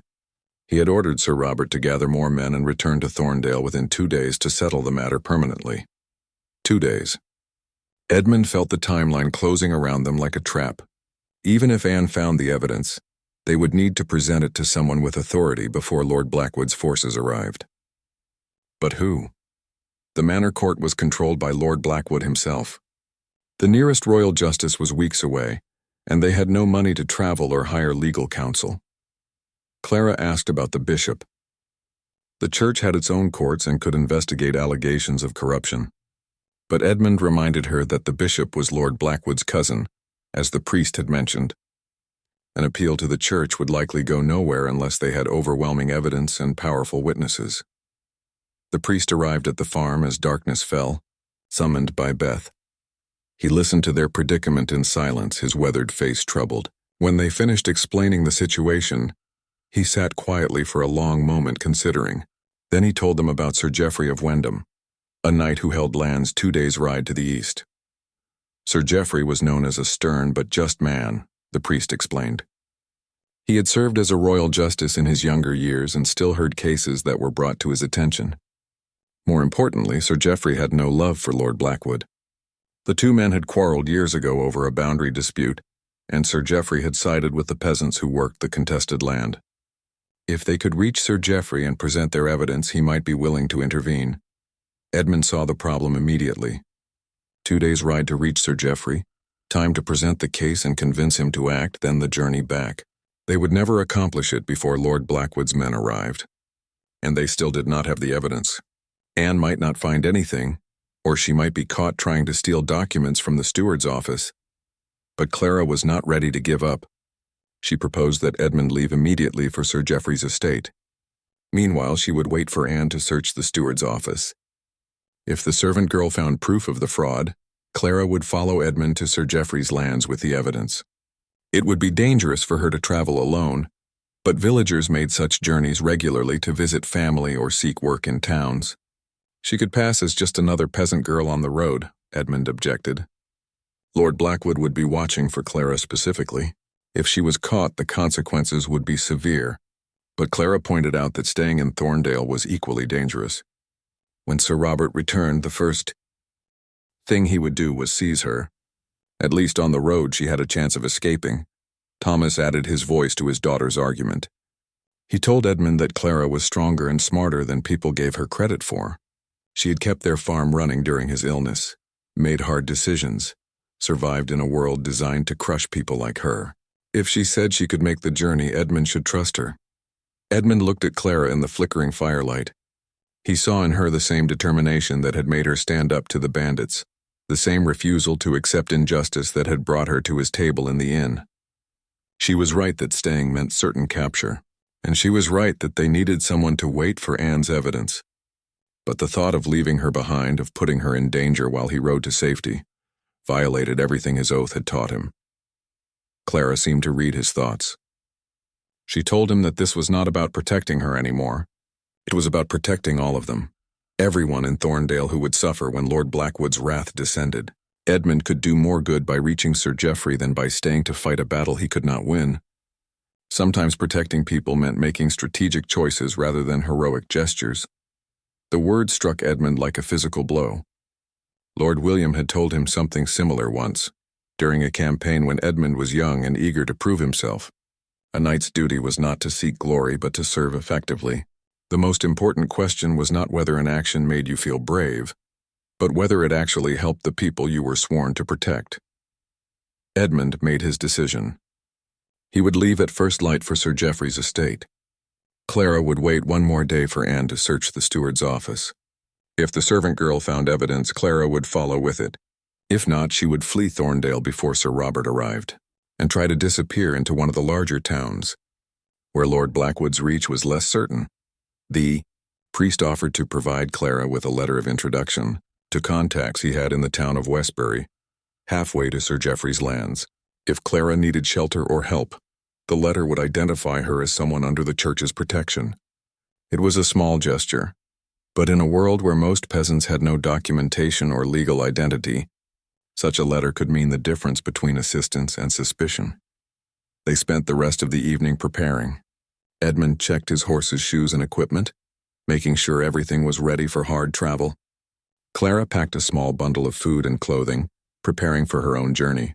He had ordered Sir Robert to gather more men and return to Thorndale within 2 days to settle the matter permanently. 2 days. Edmund felt the timeline closing around them like a trap. Even if Anne found the evidence, they would need to present it to someone with authority before Lord Blackwood's forces arrived. But who? The manor court was controlled by Lord Blackwood himself. The nearest royal justice was weeks away, and they had no money to travel or hire legal counsel. Clara asked about the bishop. The church had its own courts and could investigate allegations of corruption. But Edmund reminded her that the bishop was Lord Blackwood's cousin, as the priest had mentioned. An appeal to the church would likely go nowhere unless they had overwhelming evidence and powerful witnesses. The priest arrived at the farm as darkness fell, summoned by Beth. He listened to their predicament in silence, his weathered face troubled. When they finished explaining the situation, he sat quietly for a long moment considering. Then he told them about Sir Geoffrey of Wendham, a knight who held lands 2 days' ride to the east. Sir Geoffrey was known as a stern but just man, the priest explained. He had served as a royal justice in his younger years and still heard cases that were brought to his attention. More importantly, Sir Geoffrey had no love for Lord Blackwood. The two men had quarreled years ago over a boundary dispute, and Sir Geoffrey had sided with the peasants who worked the contested land. If they could reach Sir Geoffrey and present their evidence, he might be willing to intervene. Edmund saw the problem immediately. 2 days' ride to reach Sir Geoffrey, time to present the case and convince him to act, then the journey back. They would never accomplish it before Lord Blackwood's men arrived. And they still did not have the evidence. Anne might not find anything, or she might be caught trying to steal documents from the steward's office. But Clara was not ready to give up. She proposed that Edmund leave immediately for Sir Geoffrey's estate. Meanwhile, she would wait for Anne to search the steward's office. If the servant girl found proof of the fraud, Clara would follow Edmund to Sir Geoffrey's lands with the evidence. It would be dangerous for her to travel alone, but villagers made such journeys regularly to visit family or seek work in towns. She could pass as just another peasant girl on the road, Edmund objected. Lord Blackwood would be watching for Clara specifically. If she was caught, the consequences would be severe, but Clara pointed out that staying in Thorndale was equally dangerous. When Sir Robert returned, the first thing he would do was seize her. At least on the road she had a chance of escaping. Thomas added his voice to his daughter's argument. He told Edmund that Clara was stronger and smarter than people gave her credit for. She had kept their farm running during his illness, made hard decisions, survived in a world designed to crush people like her. If she said she could make the journey, Edmund should trust her. Edmund looked at Clara in the flickering firelight. He saw in her the same determination that had made her stand up to the bandits, the same refusal to accept injustice that had brought her to his table in the inn. She was right that staying meant certain capture, and she was right that they needed someone to wait for Anne's evidence. But the thought of leaving her behind, of putting her in danger while he rode to safety, violated everything his oath had taught him. Clara seemed to read his thoughts. She told him that this was not about protecting her anymore. It was about protecting all of them, everyone in Thorndale who would suffer when Lord Blackwood's wrath descended. Edmund could do more good by reaching Sir Geoffrey than by staying to fight a battle he could not win. Sometimes protecting people meant making strategic choices rather than heroic gestures. The word struck Edmund like a physical blow. Lord William had told him something similar once, during a campaign when Edmund was young and eager to prove himself. A knight's duty was not to seek glory but to serve effectively. The most important question was not whether an action made you feel brave, but whether it actually helped the people you were sworn to protect. Edmund made his decision. He would leave at first light for Sir Geoffrey's estate. Clara would wait one more day for Anne to search the steward's office. If the servant girl found evidence, Clara would follow with it. If not, she would flee Thorndale before Sir Robert arrived, and try to disappear into one of the larger towns, where Lord Blackwood's reach was less certain. The priest offered to provide Clara with a letter of introduction to contacts he had in the town of Westbury, halfway to Sir Geoffrey's lands. If Clara needed shelter or help, the letter would identify her as someone under the church's protection. It was a small gesture, but in a world where most peasants had no documentation or legal identity, such a letter could mean the difference between assistance and suspicion. They spent the rest of the evening preparing. Edmund checked his horse's shoes and equipment, making sure everything was ready for hard travel. Clara packed a small bundle of food and clothing, preparing for her own journey.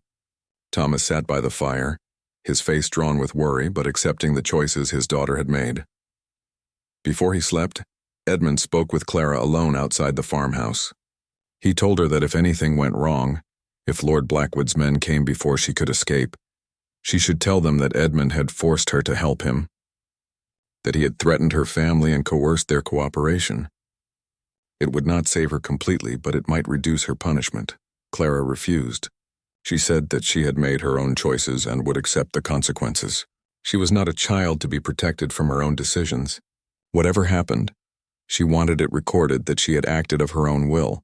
Thomas sat by the fire, his face drawn with worry but accepting the choices his daughter had made. Before he slept, Edmund spoke with Clara alone outside the farmhouse. He told her that if anything went wrong, if Lord Blackwood's men came before she could escape, she should tell them that Edmund had forced her to help him, that he had threatened her family and coerced their cooperation. It would not save her completely, but it might reduce her punishment. Clara refused. She said that she had made her own choices and would accept the consequences. She was not a child to be protected from her own decisions. Whatever happened, she wanted it recorded that she had acted of her own will,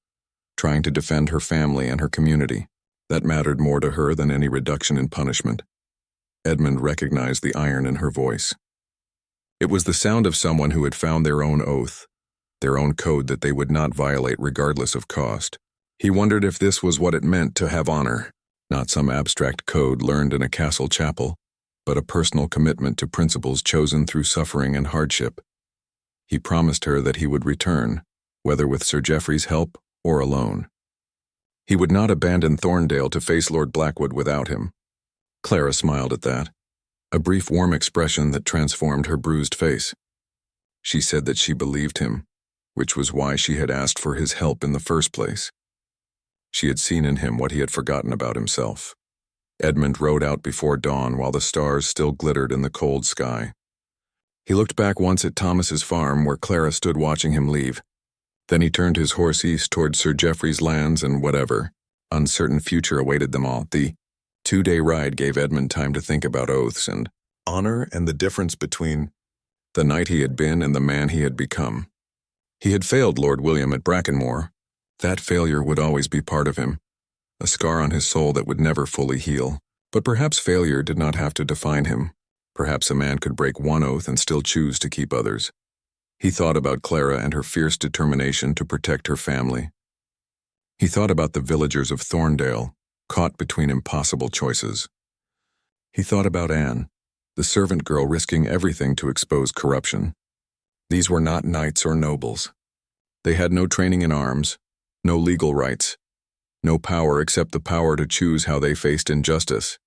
trying to defend her family and her community. That mattered more to her than any reduction in punishment. Edmund recognized the iron in her voice. It was the sound of someone who had found their own oath, their own code that they would not violate regardless of cost. He wondered if this was what it meant to have honor, not some abstract code learned in a castle chapel, but a personal commitment to principles chosen through suffering and hardship. He promised her that he would return, whether with Sir Geoffrey's help or alone. He would not abandon Thorndale to face Lord Blackwood without him. Clara smiled at that, a brief warm expression that transformed her bruised face. She said that she believed him, which was why she had asked for his help in the first place. She had seen in him what he had forgotten about himself. Edmund rode out before dawn while the stars still glittered in the cold sky. He looked back once at Thomas's farm where Clara stood watching him leave. Then he turned his horse east toward Sir Geoffrey's lands and whatever uncertain future awaited them all. The 2-day ride gave Edmund time to think about oaths and honor and the difference between the knight he had been and the man he had become. He had failed Lord William at Brackenmore. That failure would always be part of him, a scar on his soul that would never fully heal. But perhaps failure did not have to define him. Perhaps a man could break one oath and still choose to keep others. He thought about Clara and her fierce determination to protect her family. He thought about the villagers of Thorndale, caught between impossible choices. He thought about Anne, the servant girl risking everything to expose corruption. These were not knights or nobles. They had no training in arms, no legal rights, no power except the power to choose how they faced injustice.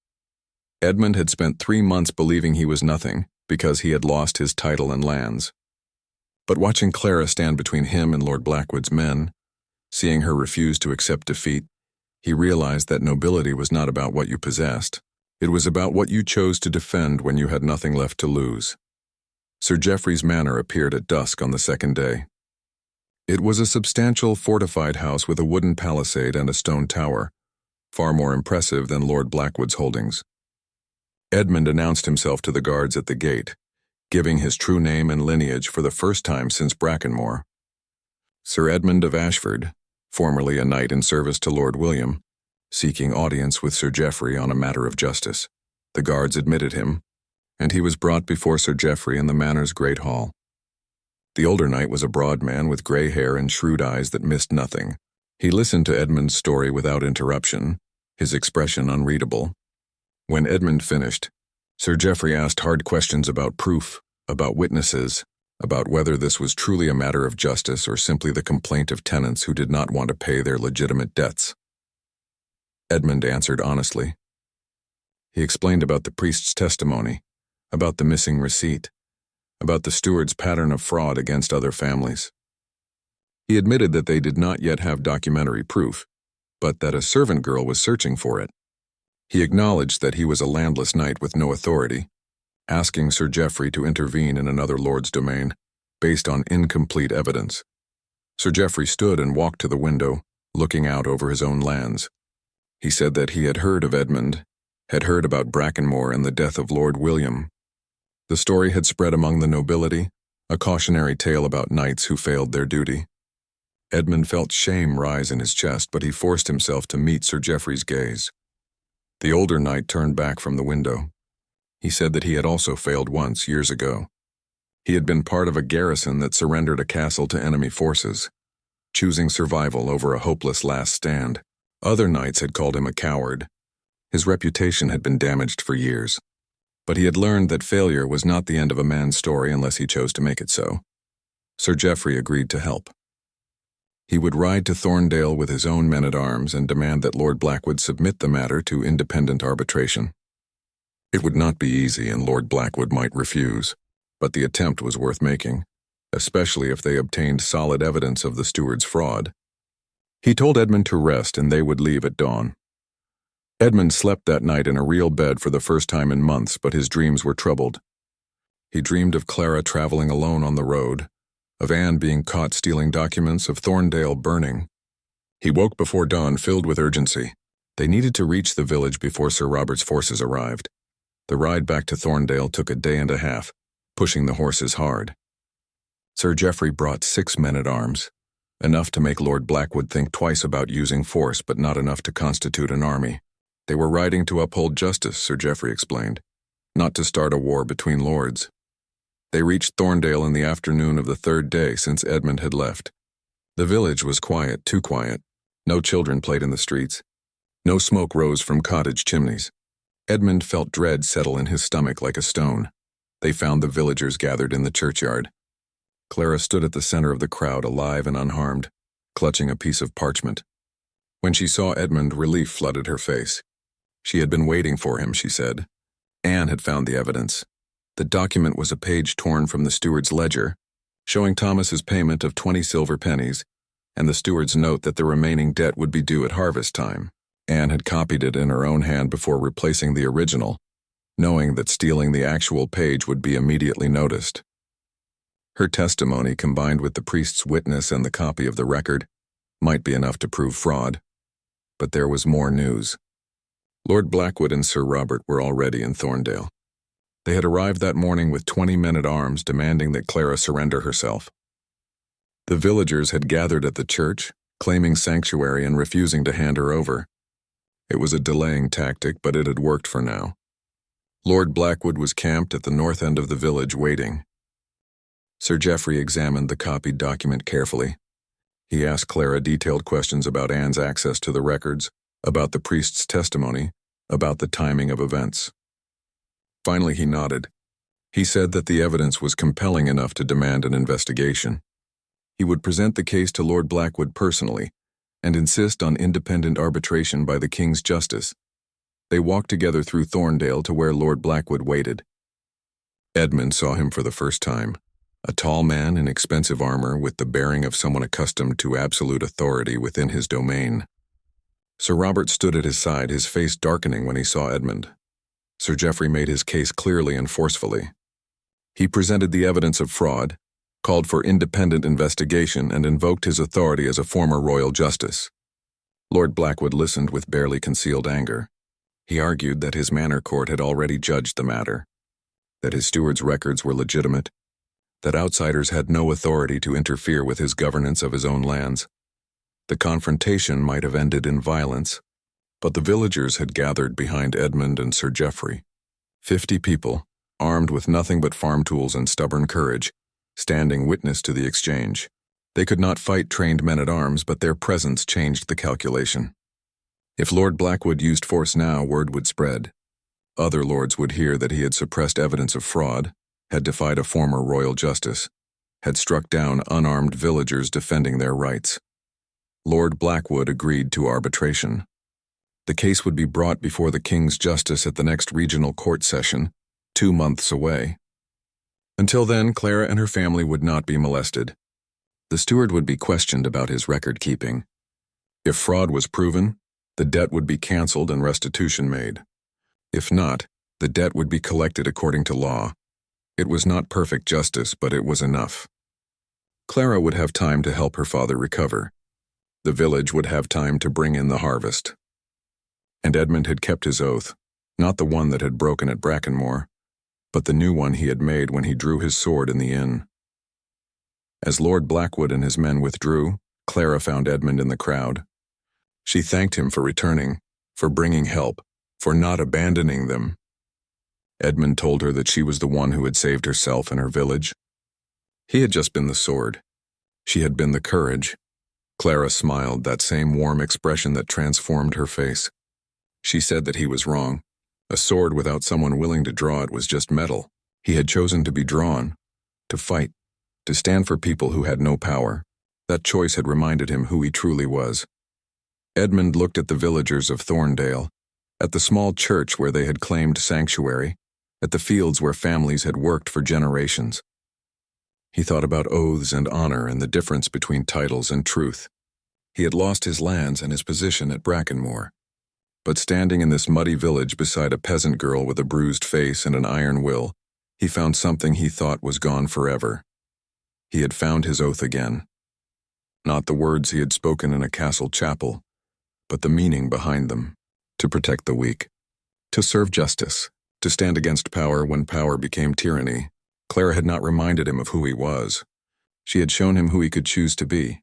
Edmund had spent 3 months believing he was nothing because he had lost his title and lands. But watching Clara stand between him and Lord Blackwood's men, seeing her refuse to accept defeat, he realized that nobility was not about what you possessed. It was about what you chose to defend when you had nothing left to lose. Sir Geoffrey's manor appeared at dusk on the second day. It was a substantial fortified house with a wooden palisade and a stone tower, far more impressive than Lord Blackwood's holdings. Edmund announced himself to the guards at the gate, giving his true name and lineage for the first time since Brackenmore. Sir Edmund of Ashford, formerly a knight in service to Lord William, seeking audience with Sir Geoffrey on a matter of justice. The guards admitted him, and he was brought before Sir Geoffrey in the manor's great hall. The older knight was a broad man with gray hair and shrewd eyes that missed nothing. He listened to Edmund's story without interruption, his expression unreadable. When Edmund finished, Sir Geoffrey asked hard questions about proof, about witnesses, about whether this was truly a matter of justice or simply the complaint of tenants who did not want to pay their legitimate debts. Edmund answered honestly. He explained about the priest's testimony, about the missing receipt, about the steward's pattern of fraud against other families. He admitted that they did not yet have documentary proof, but that a servant girl was searching for it. He acknowledged that he was a landless knight with no authority, asking Sir Geoffrey to intervene in another lord's domain, based on incomplete evidence. Sir Geoffrey stood and walked to the window, looking out over his own lands. He said that he had heard of Edmund, had heard about Brackenmore and the death of Lord William. The story had spread among the nobility, a cautionary tale about knights who failed their duty. Edmund felt shame rise in his chest, but he forced himself to meet Sir Geoffrey's gaze. The older knight turned back from the window. He said that he had also failed once, years ago. He had been part of a garrison that surrendered a castle to enemy forces, choosing survival over a hopeless last stand. Other knights had called him a coward. His reputation had been damaged for years. But he had learned that failure was not the end of a man's story unless he chose to make it so. Sir Geoffrey agreed to help. He would ride to Thorndale with his own men-at-arms and demand that Lord Blackwood submit the matter to independent arbitration. It would not be easy, and Lord Blackwood might refuse, but the attempt was worth making, especially if they obtained solid evidence of the steward's fraud. He told Edmund to rest, and they would leave at dawn. Edmund slept that night in a real bed for the first time in months, but his dreams were troubled. He dreamed of Clara traveling alone on the road, of Anne being caught stealing documents, of Thorndale burning. He woke before dawn, filled with urgency. They needed to reach the village before Sir Robert's forces arrived. The ride back to Thorndale took a day and a half, pushing the horses hard. Sir Geoffrey brought 6 men-at-arms. Enough to make Lord Blackwood think twice about using force, but not enough to constitute an army. They were riding to uphold justice, Sir Geoffrey explained, not to start a war between lords. They reached Thorndale in the afternoon of the third day since Edmund had left. The village was quiet, too quiet. No children played in the streets. No smoke rose from cottage chimneys. Edmund felt dread settle in his stomach like a stone. They found the villagers gathered in the churchyard. Clara stood at the center of the crowd, alive and unharmed, clutching a piece of parchment. When she saw Edmund, relief flooded her face. She had been waiting for him, she said. Anne had found the evidence. The document was a page torn from the steward's ledger, showing Thomas's payment of 20 silver pennies, and the steward's note that the remaining debt would be due at harvest time. Anne had copied it in her own hand before replacing the original, knowing that stealing the actual page would be immediately noticed. Her testimony, combined with the priest's witness and the copy of the record, might be enough to prove fraud. But there was more news. Lord Blackwood and Sir Robert were already in Thorndale. They had arrived that morning with 20 men-at-arms demanding that Clara surrender herself. The villagers had gathered at the church, claiming sanctuary and refusing to hand her over. It was a delaying tactic, but it had worked for now. Lord Blackwood was camped at the north end of the village waiting. Sir Geoffrey examined the copied document carefully. He asked Clara detailed questions about Anne's access to the records, about the priest's testimony, about the timing of events. Finally, he nodded. He said that the evidence was compelling enough to demand an investigation. He would present the case to Lord Blackwood personally and insist on independent arbitration by the King's Justice. They walked together through Thorndale to where Lord Blackwood waited. Edmund saw him for the first time. A tall man in expensive armor with the bearing of someone accustomed to absolute authority within his domain. Sir Robert stood at his side, his face darkening when he saw Edmund. Sir Geoffrey made his case clearly and forcefully. He presented the evidence of fraud, called for independent investigation, and invoked his authority as a former royal justice. Lord Blackwood listened with barely concealed anger. He argued that his manor court had already judged the matter, that his steward's records were legitimate, that outsiders had no authority to interfere with his governance of his own lands. The confrontation might have ended in violence, but the villagers had gathered behind Edmund and Sir Geoffrey. 50 people, armed with nothing but farm tools and stubborn courage, standing witness to the exchange. They could not fight trained men-at-arms, but their presence changed the calculation. If Lord Blackwood used force now, word would spread. Other lords would hear that he had suppressed evidence of fraud, had defied a former royal justice, had struck down unarmed villagers defending their rights. Lord Blackwood agreed to arbitration. The case would be brought before the King's Justice at the next regional court session, 2 months away. Until then, Clara and her family would not be molested. The steward would be questioned about his record-keeping. If fraud was proven, the debt would be cancelled and restitution made. If not, the debt would be collected according to law. It was not perfect justice, but it was enough. Clara would have time to help her father recover. The village would have time to bring in the harvest. And Edmund had kept his oath, not the one that had broken at Brackenmore, but the new one he had made when he drew his sword in the inn. As Lord Blackwood and his men withdrew, Clara found Edmund in the crowd. She thanked him for returning, for bringing help, for not abandoning them. Edmund told her that she was the one who had saved herself and her village. He had just been the sword. She had been the courage. Clara smiled, that same warm expression that transformed her face. She said that he was wrong. A sword without someone willing to draw it was just metal. He had chosen to be drawn, to fight, to stand for people who had no power. That choice had reminded him who he truly was. Edmund looked at the villagers of Thorndale, at the small church where they had claimed sanctuary, at the fields where families had worked for generations. He thought about oaths and honor and the difference between titles and truth. He had lost his lands and his position at Brackenmore. But standing in this muddy village beside a peasant girl with a bruised face and an iron will, he found something he thought was gone forever. He had found his oath again. Not the words he had spoken in a castle chapel, but the meaning behind them. To protect the weak, to serve justice, to stand against power when power became tyranny. Clara had not reminded him of who he was. She had shown him who he could choose to be.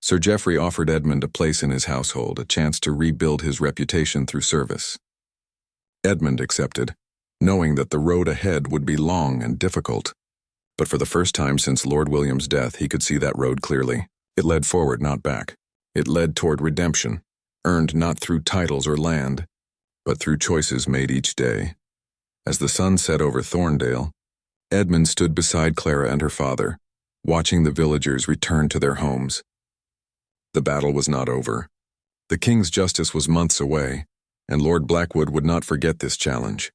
Sir Geoffrey offered Edmund a place in his household, a chance to rebuild his reputation through service. Edmund accepted, knowing that the road ahead would be long and difficult. But for the first time since Lord William's death, he could see that road clearly. It led forward, not back. It led toward redemption, earned not through titles or land, but through choices made each day. As the sun set over Thorndale, Edmund stood beside Clara and her father, watching the villagers return to their homes. The battle was not over. The king's justice was months away, and Lord Blackwood would not forget this challenge.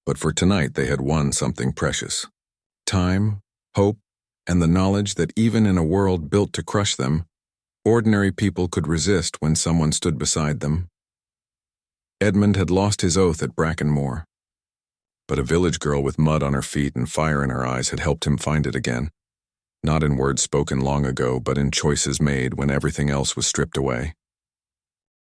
But for tonight they had won something precious. Time, hope, and the knowledge that even in a world built to crush them, ordinary people could resist when someone stood beside them. Edmund had lost his oath at Brackenmore, but a village girl with mud on her feet and fire in her eyes had helped him find it again, not in words spoken long ago, but in choices made when everything else was stripped away.